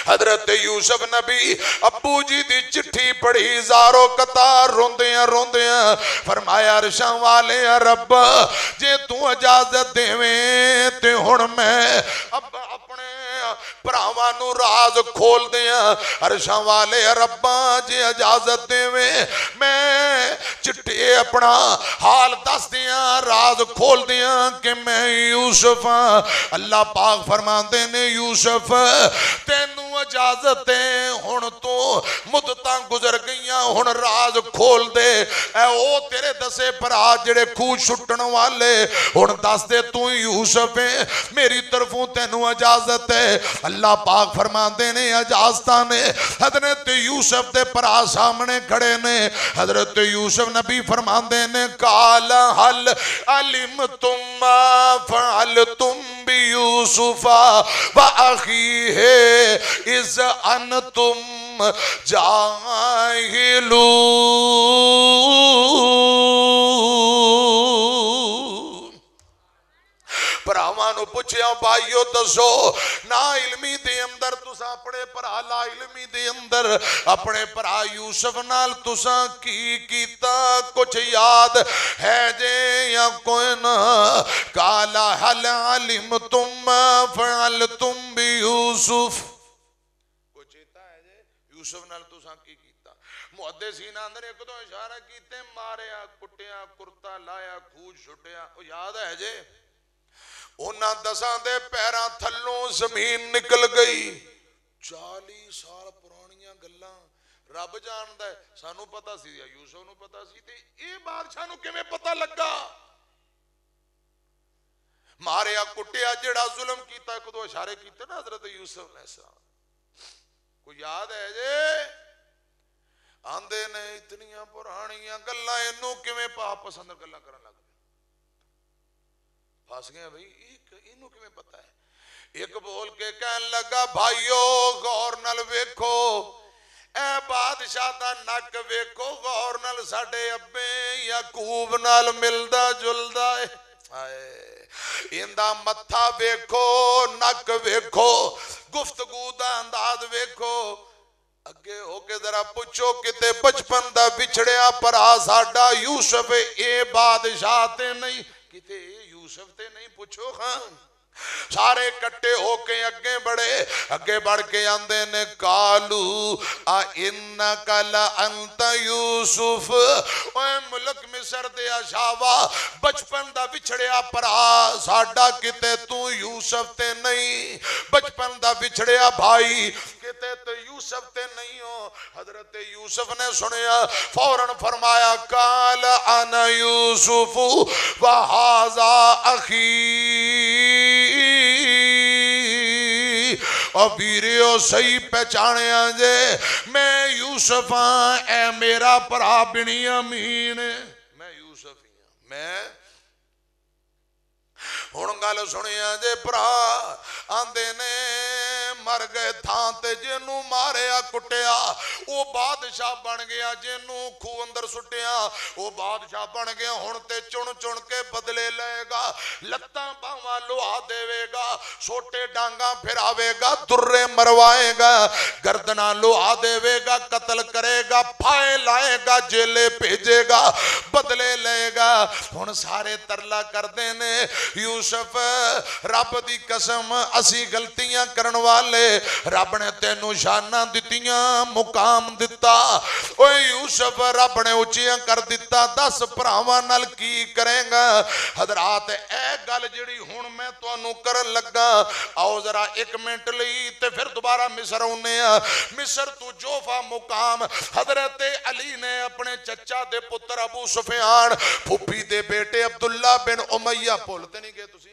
حضرت یوسف نبی ابو جی دی چٹھی پڑھی زارو قطار روندیاں فرمایا عرشاں والے رب جے تو اجازت دیویں تے ہن میں اب اپنے پراوانو راز کھول دیاں عرشاں والے ربا جے اجازت دیویں میں چٹھی اپنا حال دس دیاں راز کھول دیاں کہ میں یوسف اللہ پاک فرماندے نے یوسف تینوں اجازتیں ہن تو مدتاں گزر گئیاں ہن راز کھول دے اے او تیرے دسے پرا جڑے خوش چھٹن والے ہن دس دے تو یوسف میری طرفوں تینوں اجازت ہے اللہ پاک فرماندے نے اجازتاں نے حضرت یوسف دے پرا سامنے کھڑے نے حضرت یوسف نبی فرماندے نے قال حل علمتم ما فعلتم بیوسف وَأَخِيهِ اِذْ أَنْتُمْ جَاهِلُونَ پراوانو پوچھیا بھائیو دسو نا علمی دے اندر تسا اپنے پرا لا علمی دے اندر اپنے پرا یوسف نال تسا کی کیتا کچھ یاد ہے جے یا کوئی نہ کالا حل علمتم ما فعلتم بیوسف کوئی چیتا ہے جے یوسف نال تسا کی کیتا محدثین اندر ایک دو اشارہ کیتے ماریا کٹیا کرتا لایا کھوج چھٹیا یاد ہے جے انہاں دساں دے پیراں تھلوں زمین نکل گئی 40 سال پرانیاں گلاں رب جاندا ہے سانو پتہ سی یا یوسف نو پتہ سی تے اے بادشاہ نو کیویں پتہ لگا ماریا کٹیا جڑا ظلم کیتا ایک دو اشارے کیتے نا حضرت یوسف علیہ السلام کوئی یاد ہے جے آندے نے اتنیاں پرانیاں گلاں اینو کیویں پاپ پسند گلاں کرن لگ پھاس گئے بھئی انہوں کی میں پتہ ہے ایک بول کے کہنے لگا بھائیو غور نل ویکھو اے بادشاہ دا نک ویکھو غور نل ساڑے ابے یعقوب نال ملدا جلدا ہے اندہ متھا ویکھو نک ویکھو گفتگو دا انداز ویکھو اگے ہو کے ذرا پوچھو کتے بچپن دا بچھڑیا پرا ساڑا یوسف اے بادشاہ تے نہیں کتے یوسف تے نہیں پوچھو خان سارے کٹے ہو کے اگے بڑھ کے آندے نے کالو اِنَّكَ لَأَنْتَ یوسف اے ملک مصر دے اشاوا بچپن دا بچھڑیا پرا ساڑا کتے تو یوسف تے نہیں بچپن دا بچھڑیا بھائی کتے تو یوسف تے نہیں ہو حضرت یوسف نے سنیا فوراً فرمایا کال انا یوسف وہذا اخی اور بیریو صحیح پہچانے آنجے میں یوسف ہاں اے میرا بھرا بنیامین میں یوسف ہی ہاں میں ہن گل سنیا جے بھرا آندے نے مر گئے تھان تے جنوں ماریا کٹیا او بادشاہ بن گیا جنوں کھو اندر سٹیا او بادشاہ بن گیا ہن تے چن چن کے بدلے لے گا لتاں باواں لوا دے گا سوٹے ڈانگاں پھراوے گا درے مروائے گا گردناں لوا دے گا قتل کرے گا پھائے لائے گا جیلے بھیجے گا بدلے لے گا ہن سارے ترلا کردے نے یوسف رب دی قسم اسی غلطیاں کرن والے رب نے تینوں شاناں دتیاں مقام دتا اوے یوسف رب نے اچیاں کر دتا 10 بھراواں نال کی کرے گا حضرات اے گل جڑی ہن میں تانوں کرن لگا آؤ ذرا 1 منٹ لئی تے پھر دوبارہ مصر اونے مصر تو جوفا مقام حضرت علی نے اپنے چچا دے پتر ابو سفیان پھپھی دے بیٹے عبداللہ بن امیہ بولتے نہیں گئے تسی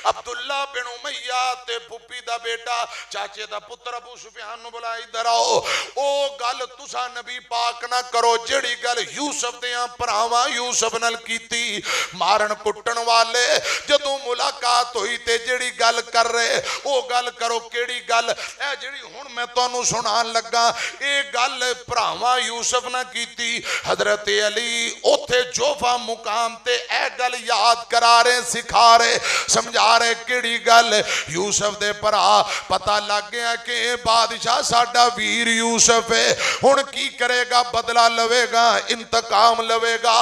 عبداللہ بن امیہ تے پھپھی دا بیٹا چاچے دا پتر ابو سفیان نو بلا ادھر آؤ او گل تسا نبی پاک نہ کرو جڑی گل یوسف دیاں پراواں یوسف نال کیتی مارن کٹن والے جدوں ملاقات ہوئی تے جڑی گل کر رہے او گل کرو کیڑی گل اے جڑی ہن میں تانوں سنان لگا اے گل پراواں یوسف نہ کیتی حضرت علی اوتھے جوفا مقام تے اے گل یاد کرا رہے سکھا رہے سمجھا رہے کیڑی گل یوسف دے پرا پتہ لگ گیا کہ بادشاہ ساڈا ویر یوسف ہے ہن کی کرے گا بدلہ لوے گا انتقام لوے گا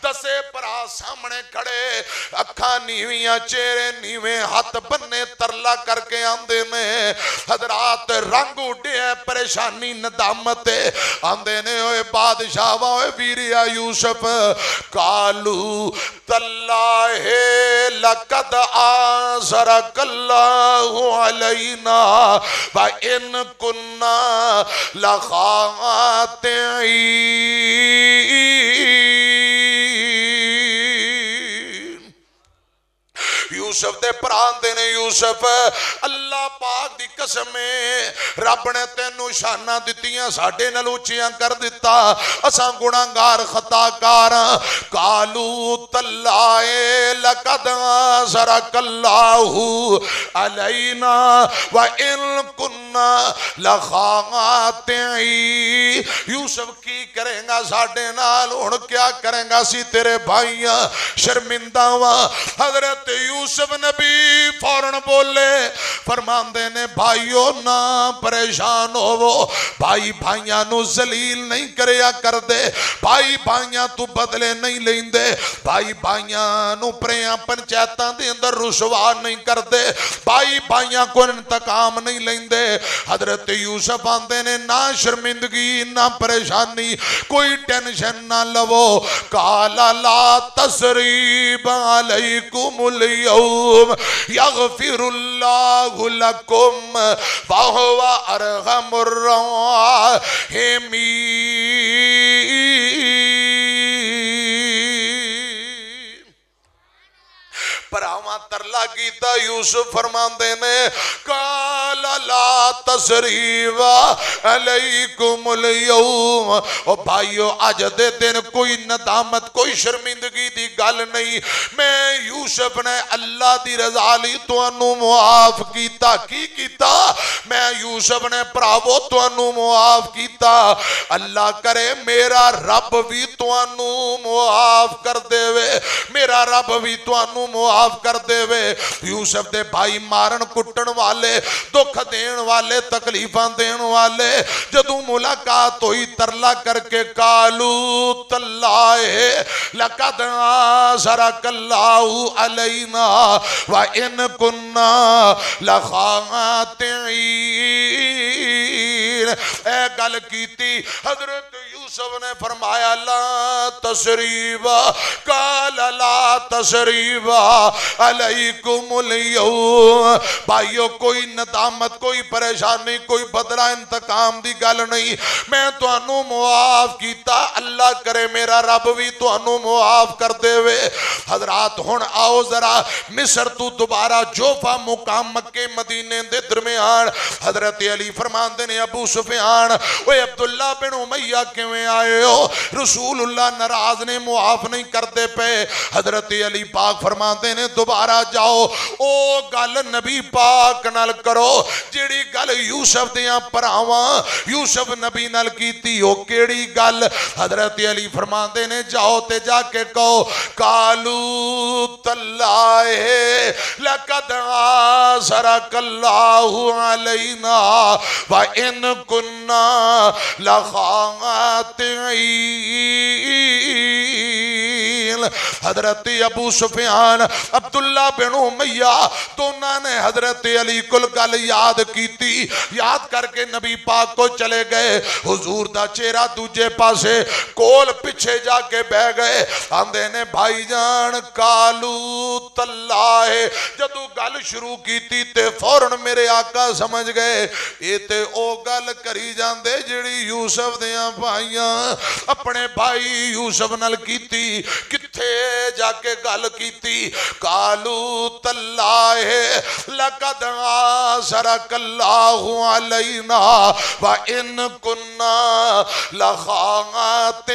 10 پرا سامنے کھڑے اکھاں نیویاں چہرے نیویں ہاتھ بننے ترلا کر کے آندے نے حضرات رنگ اڈے پریشانی ندامت آندے نے اوے بادشاہ اوے ویریا یوسف کالو تاللہ لقد آزرک اللہ علینا وَإِن كُنَّا لَخَاطِئِينَ یوسف دے پران دے نے یوسف اللہ پاک دی قسم رب نے تینوں شانہ دتیاں ساڑھے نلوچیاں کر دیتا اساں گناہگار خطا کار کالو تاللہ لقد آزرک اللہ علینا وَإِن كُنَّا لَخَاطِئِينَ یوسف کی کریں گا ساڑھے نال ہن کیا کریں گا سی تیرے بھائیاں شرمندہ وہاں حضرت یوسف نبی فوراں بولے فرماندے نے بھائیو نہ پریشان ہو بھائی بھائیاں نو ذلیل نہیں کریا کر دے بھائی بھائیاں تو بدلے نہیں لین دے بھائی بھائیاں نو پریاں پنچایتاں دے اندر رسوا نہیں کر دے بھائی بھائیاں کو انتقام نہیں لین دے حضرت یوسف آندے نے نہ شرمندگی نہ پریشانی کوئی ٹینشن نہ لو کالا لا تسریب علیکم اليوم یغفر اللہ لکم وہو ارحم الراحمین پراواں ترلا کیتا یوسف فرماندے نے کالا لا تسریب علیکم اليوم او بھائیو آج دے دن کوئی ندامت کوئی شرمندگی دی گل نہیں میں یوسف نے اللہ دی رضا لی تو انو معاف کیتا کی کیتا میں یوسف نے پراوو تو انو معاف کیتا اللہ کرے میرا رب بھی تو انو معاف کر دے وے میرا رب بھی تو انو معاف کر دے وے یوسف دے بھائی مارن کٹن والے دکھ دین والے تکلیفاں دین والے جدوں ملاقات ہوئی ترلا کر کے کالو تاللہ لقد آزرک اللہ علینا وَإِن كُنَّا لَخَاطِئِينَ اے گل کیتی حضرت یوسف نے فرمایا لا تسریبا قال لا تسریبا علیکم اليوم بھائیو کوئی ندامت کوئی پریشانی کوئی بدلہ انتقام دی گل نہیں میں تو انو معاف کیتا اللہ کرے میرا رب بھی تو انو معاف کر دے وے حضرات ہن آؤ ذرا مصر تو دوبارہ جوفا مقام مکے مدینے دے درمیان حضرت علی فرماندے نے ابو سفیان اوے عبداللہ بن امیہ کیویں آئے ہو رسول اللہ ناراض نے معاف نہیں کرتے پے حضرت علی پاک فرماندے نے دوبارہ جاؤ او گل نبی پاک نال کرو جیڑی گل یوسف دیاں پراواں یوسف نبی نال کیتی او کیڑی گل حضرت علی فرماندے نے جاؤ تے جا کے کہو قالو تاللہ لقد آثرک اللہ علینا وَإِن كُنَّا لَخَاطِئِينَ حضرت ابو سفیان عبداللہ بن امیہ دونوں نے حضرت علی کل گل یاد کیتی یاد کر کے نبی پاک کو چلے گئے حضور دا چہرہ دوجے پاسے کول پچھے جا کے بہ گئے آندے نے بھائی جان کالو تاللہ جدو گل شروع کیتی تے فوراں میرے آقا سمجھ گئے یہ تے او گل کری جاندے جڑی یوسف دیاں بھائیاں اپنے بھائی یوسف نال کیتی کتھے جا کے گل کیتی قالو تاللہ لقد آثرک اللہ علینا وَإِن كُنَّا لَخَاطِئِينَ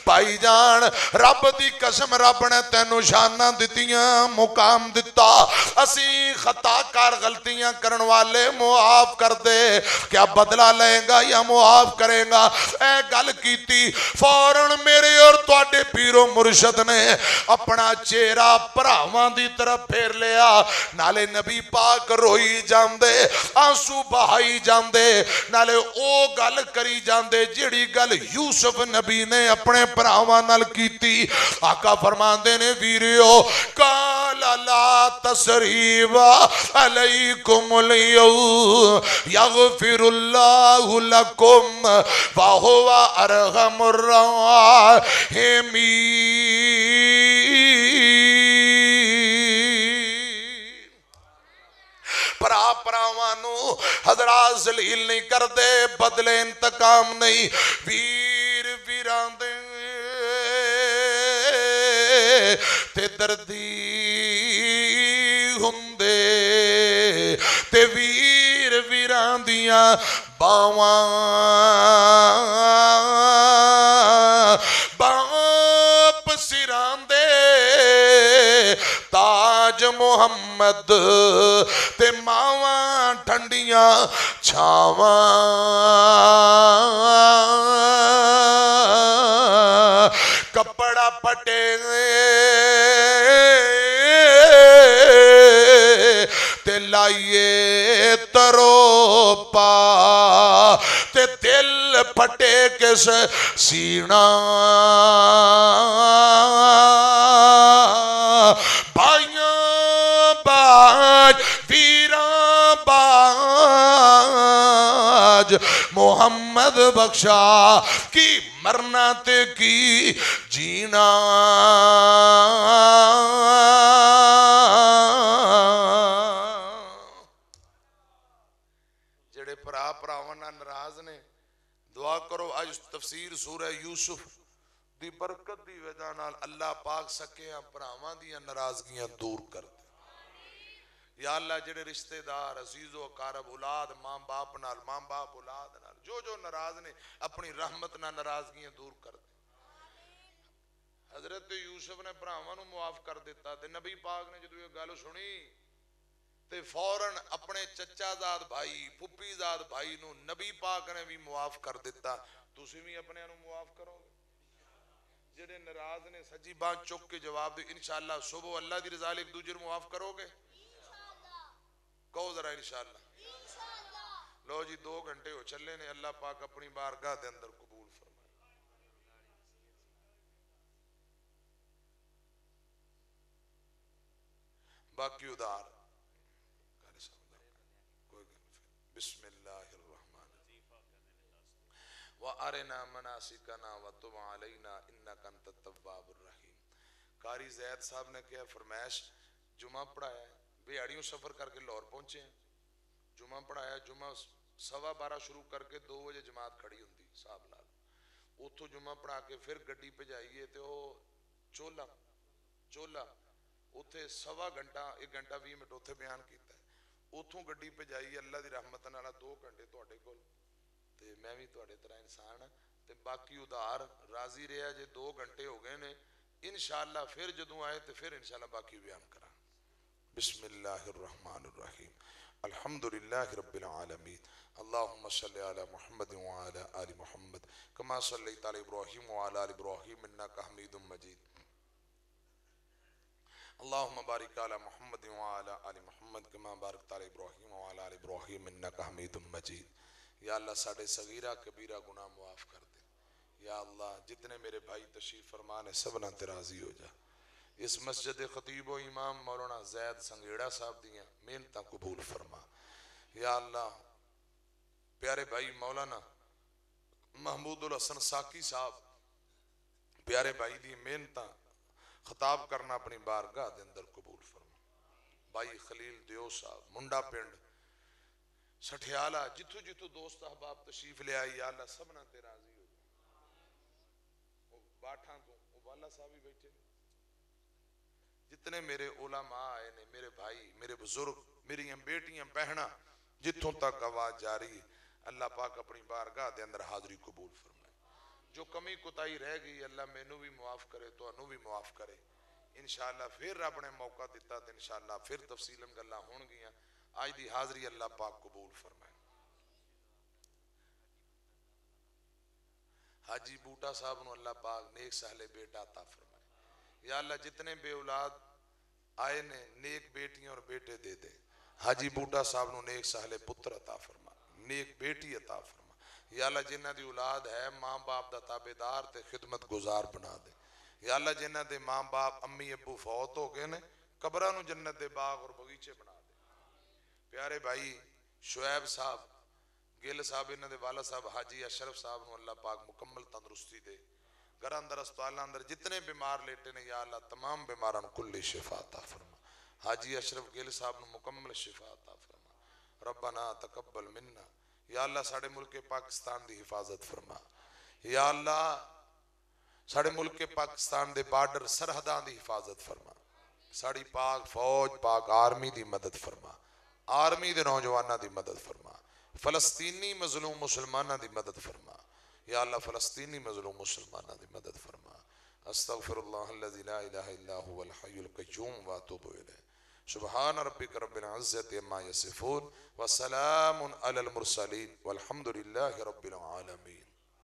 بھائی جان رب دی قسم رب نے تینو شانہ دتیاں مقام دتا اسی خطا کار غلطیاں کرن والے معاف کر دے کیا بدلہ لیں گا یا معاف کریں گا اے گل کیتی فوراں میرے اور تواڈے پیر و مرشد نے اپنا چہرہ پراواں دی طرف پھیر لیا نالے نبی پاک روئی جاندے آنسو بہائی جاندے نالے او گل کری جاندے جیڑی گل یوسف نبی نے اپنے پراواں نال کیتی آقا فرماندے نے ویریو قال لا تسریب علیکم اليوم یغفر اللہ لکم وہو ارحم الراحمین پراوانو حضرات ذلیل نہیں کر دے بدلے انتقام نہیں ویر ویران دے تے دردی ہندے تے ویر ویران دیاں باواں باپ سران دے تاج محمد تے ماواں ٹھنڈیاں چھاواں کپڑا پھٹے تے لائیے ترو پا تے دل پھٹے کس سینہ بھائیاں باج ویراں باج محمد بخشا کی مرنا تے کی جینا جڑے پرا پراوانا ناراض نے دعا کرو آج تفسیر سورہ یوسف دی برکت دی وجہ نال اللہ پاک سکیاں پراواں دیاں ناراضگیاں دور کر دے یا اللہ جڑے رشتہ دار عزیز و اقارب اولاد ماں باپ نال ماں باپ اولاد نال جو ناراض نے اپنی رحمت نال ناراضگیاں دور کر دے حضرت یوسف نے بھراواں نو معاف کر دیتا تے نبی پاک نے جدوں یہ گل سنی تے فوراً اپنے چچا زاد بھائی پھپھی زاد بھائی نو نبی پاک نے بھی معاف کر دیتا تسی بھی اپنے نو معاف کرو گے جڑے ناراض نے سجی بات چک کے جواب دے انشاءاللہ صبح اللہ دی رضا ایک دوجے معاف کرو گے کہو ذرا انشاءاللہ لو جی 2 گھنٹے ہو چلے نے اللہ پاک اپنی بارگاہ دے اندر قبول فرمائے باقی ادار بسم اللہ الرحمن وارنا مناسکنا وتب علینا انک انت التواب الرحیم. قاری زید صاحب نے کیا فرمائش جمعہ پڑھایا ہے, بیاڑیوں سفر کر کے لاہور پہنچے ہیں, جمعہ پڑھایا, جمعہ 12:15 شروع کر کے 2 بجے جماعت کھڑی ہوندی صاحب لال, اتھو جمعہ پڑھا کے پھر گڈی پہ جائیے تو چولا اتھے 1.25 گھنٹہ 1 گھنٹہ 20 منٹ اتھے بیان کیتا ہے, اتھوں گڈی پہ جائیے اللہ دی رحمت نالا 2 گھنٹے تواڈے کول, تے میں بھی تواڈے طرح انسان ہاں, تے باقی ادھار راضی رہا جے 2 گھنٹے ہو گئے نے, انشاءاللہ پھر جدوں آئے تے پھر انشاءاللہ باقی بیان کراں. بسم اللہ الرحمن الرحیم. الحمدللہ رب العالمین. اللہم صلی علی محمد وعلی آل محمد کما صلیت علی ابراہیم وعلی آل ابراہیم انکا حمید مجید. اللہم بارک علی محمد وعلی آل محمد کما بارکت علی ابراہیم وعلی آل ابراہیم انکا حمید مجید. یا اللہ ساڑھے صغیرہ کبیرہ گناہ معاف کر دے. یا اللہ جتنے میرے بھائی تشریف فرمانے سبنا تراضی ہو جا. اس مسجد خطیب و امام مولانا زید سنگیڑا صاحب دیاں محنتاں قبول فرما. یا اللہ پیارے بھائی مولانا محمود الحسن ساکی صاحب پیارے بھائی دی محنتاں خطاب کرنا اپنی بارگاہ دے اندر قبول فرما. بھائی خلیل دیو صاحب منڈا پنڈ سٹھیالہ جتھو جتھو دوست احباب تشریف لے آئی, یا اللہ سبنا تے راضی ہو جا. باٹھاں تو والا صاحب ہی بیٹھے, جتنے میرے علماء آئے نے, میرے بھائی میرے بزرگ میری بیٹیاں بہناں جتھوں تک آواز جاری, اللہ پاک اپنی بارگاہ دے اندر حاضری قبول فرمائے. جو کمی کوتاہی رہ گئی اللہ مینوں بھی معاف کرے تو انہوں بھی معاف کرے. انشاءاللہ پھر رب نے موقع دیتا تو انشاءاللہ پھر تفصیلاً گلاں ہون گیاں. آج دی حاضری اللہ پاک قبول فرمائے. حاجی بوٹا صاحب نو اللہ پاک نیک سہلے بیٹا عطا فرمائے. یا اللہ جتنے بے اولاد آئے نے نیک بیٹیاں اور بیٹے دے دے. حاجی بوٹا صاحب نو نیک سہلے پتر عطا فرما, نیک بیٹی عطا فرما. یا اللہ جنہ دی اولاد ہے ماں باپ دا تابعدار تے خدمت گزار بنا دے. یا اللہ جنہ دے ماں باپ امی ابو فوت ہو گئے نے قبرہ نو جنت دے باغ اور بغیچے بنا دے. پیارے بھائی شعیب صاحب گل صاحب انہ دے والا صاحب حاجی اشرف صاحب نو اللہ پاک مکمل تندرستی دے. گھر اندر اسپتالاں اندر جتنے بیمار لیٹے نے یا اللہ تمام بیماران کل شفا عطا فرما. حاجی اشرف گل صاحب نو مکمل شفا عطا فرما. ربنا تقبل منا. یا اللہ ساڑھے ملک پاکستان دی حفاظت فرما. یا اللہ ساڑھے ملک پاکستان دے بارڈر سرحداں دی حفاظت فرما. ساڑھی پاک فوج پاک آرمی دی مدد فرما. آرمی دے نوجوانہ دی مدد فرما. فلسطینی مظلوم مسلمانہ دی مدد فرما. یا اللہ فلسطینی مظلوم مسلمانہ دی مدد فرما. استغفر اللہ الذی لا الہ الا هو الحی القیوم واتوب الیہ. سبحان ربک رب العزت عما یصفون وسلام علی المرسلین والحمد للہ رب العالمین.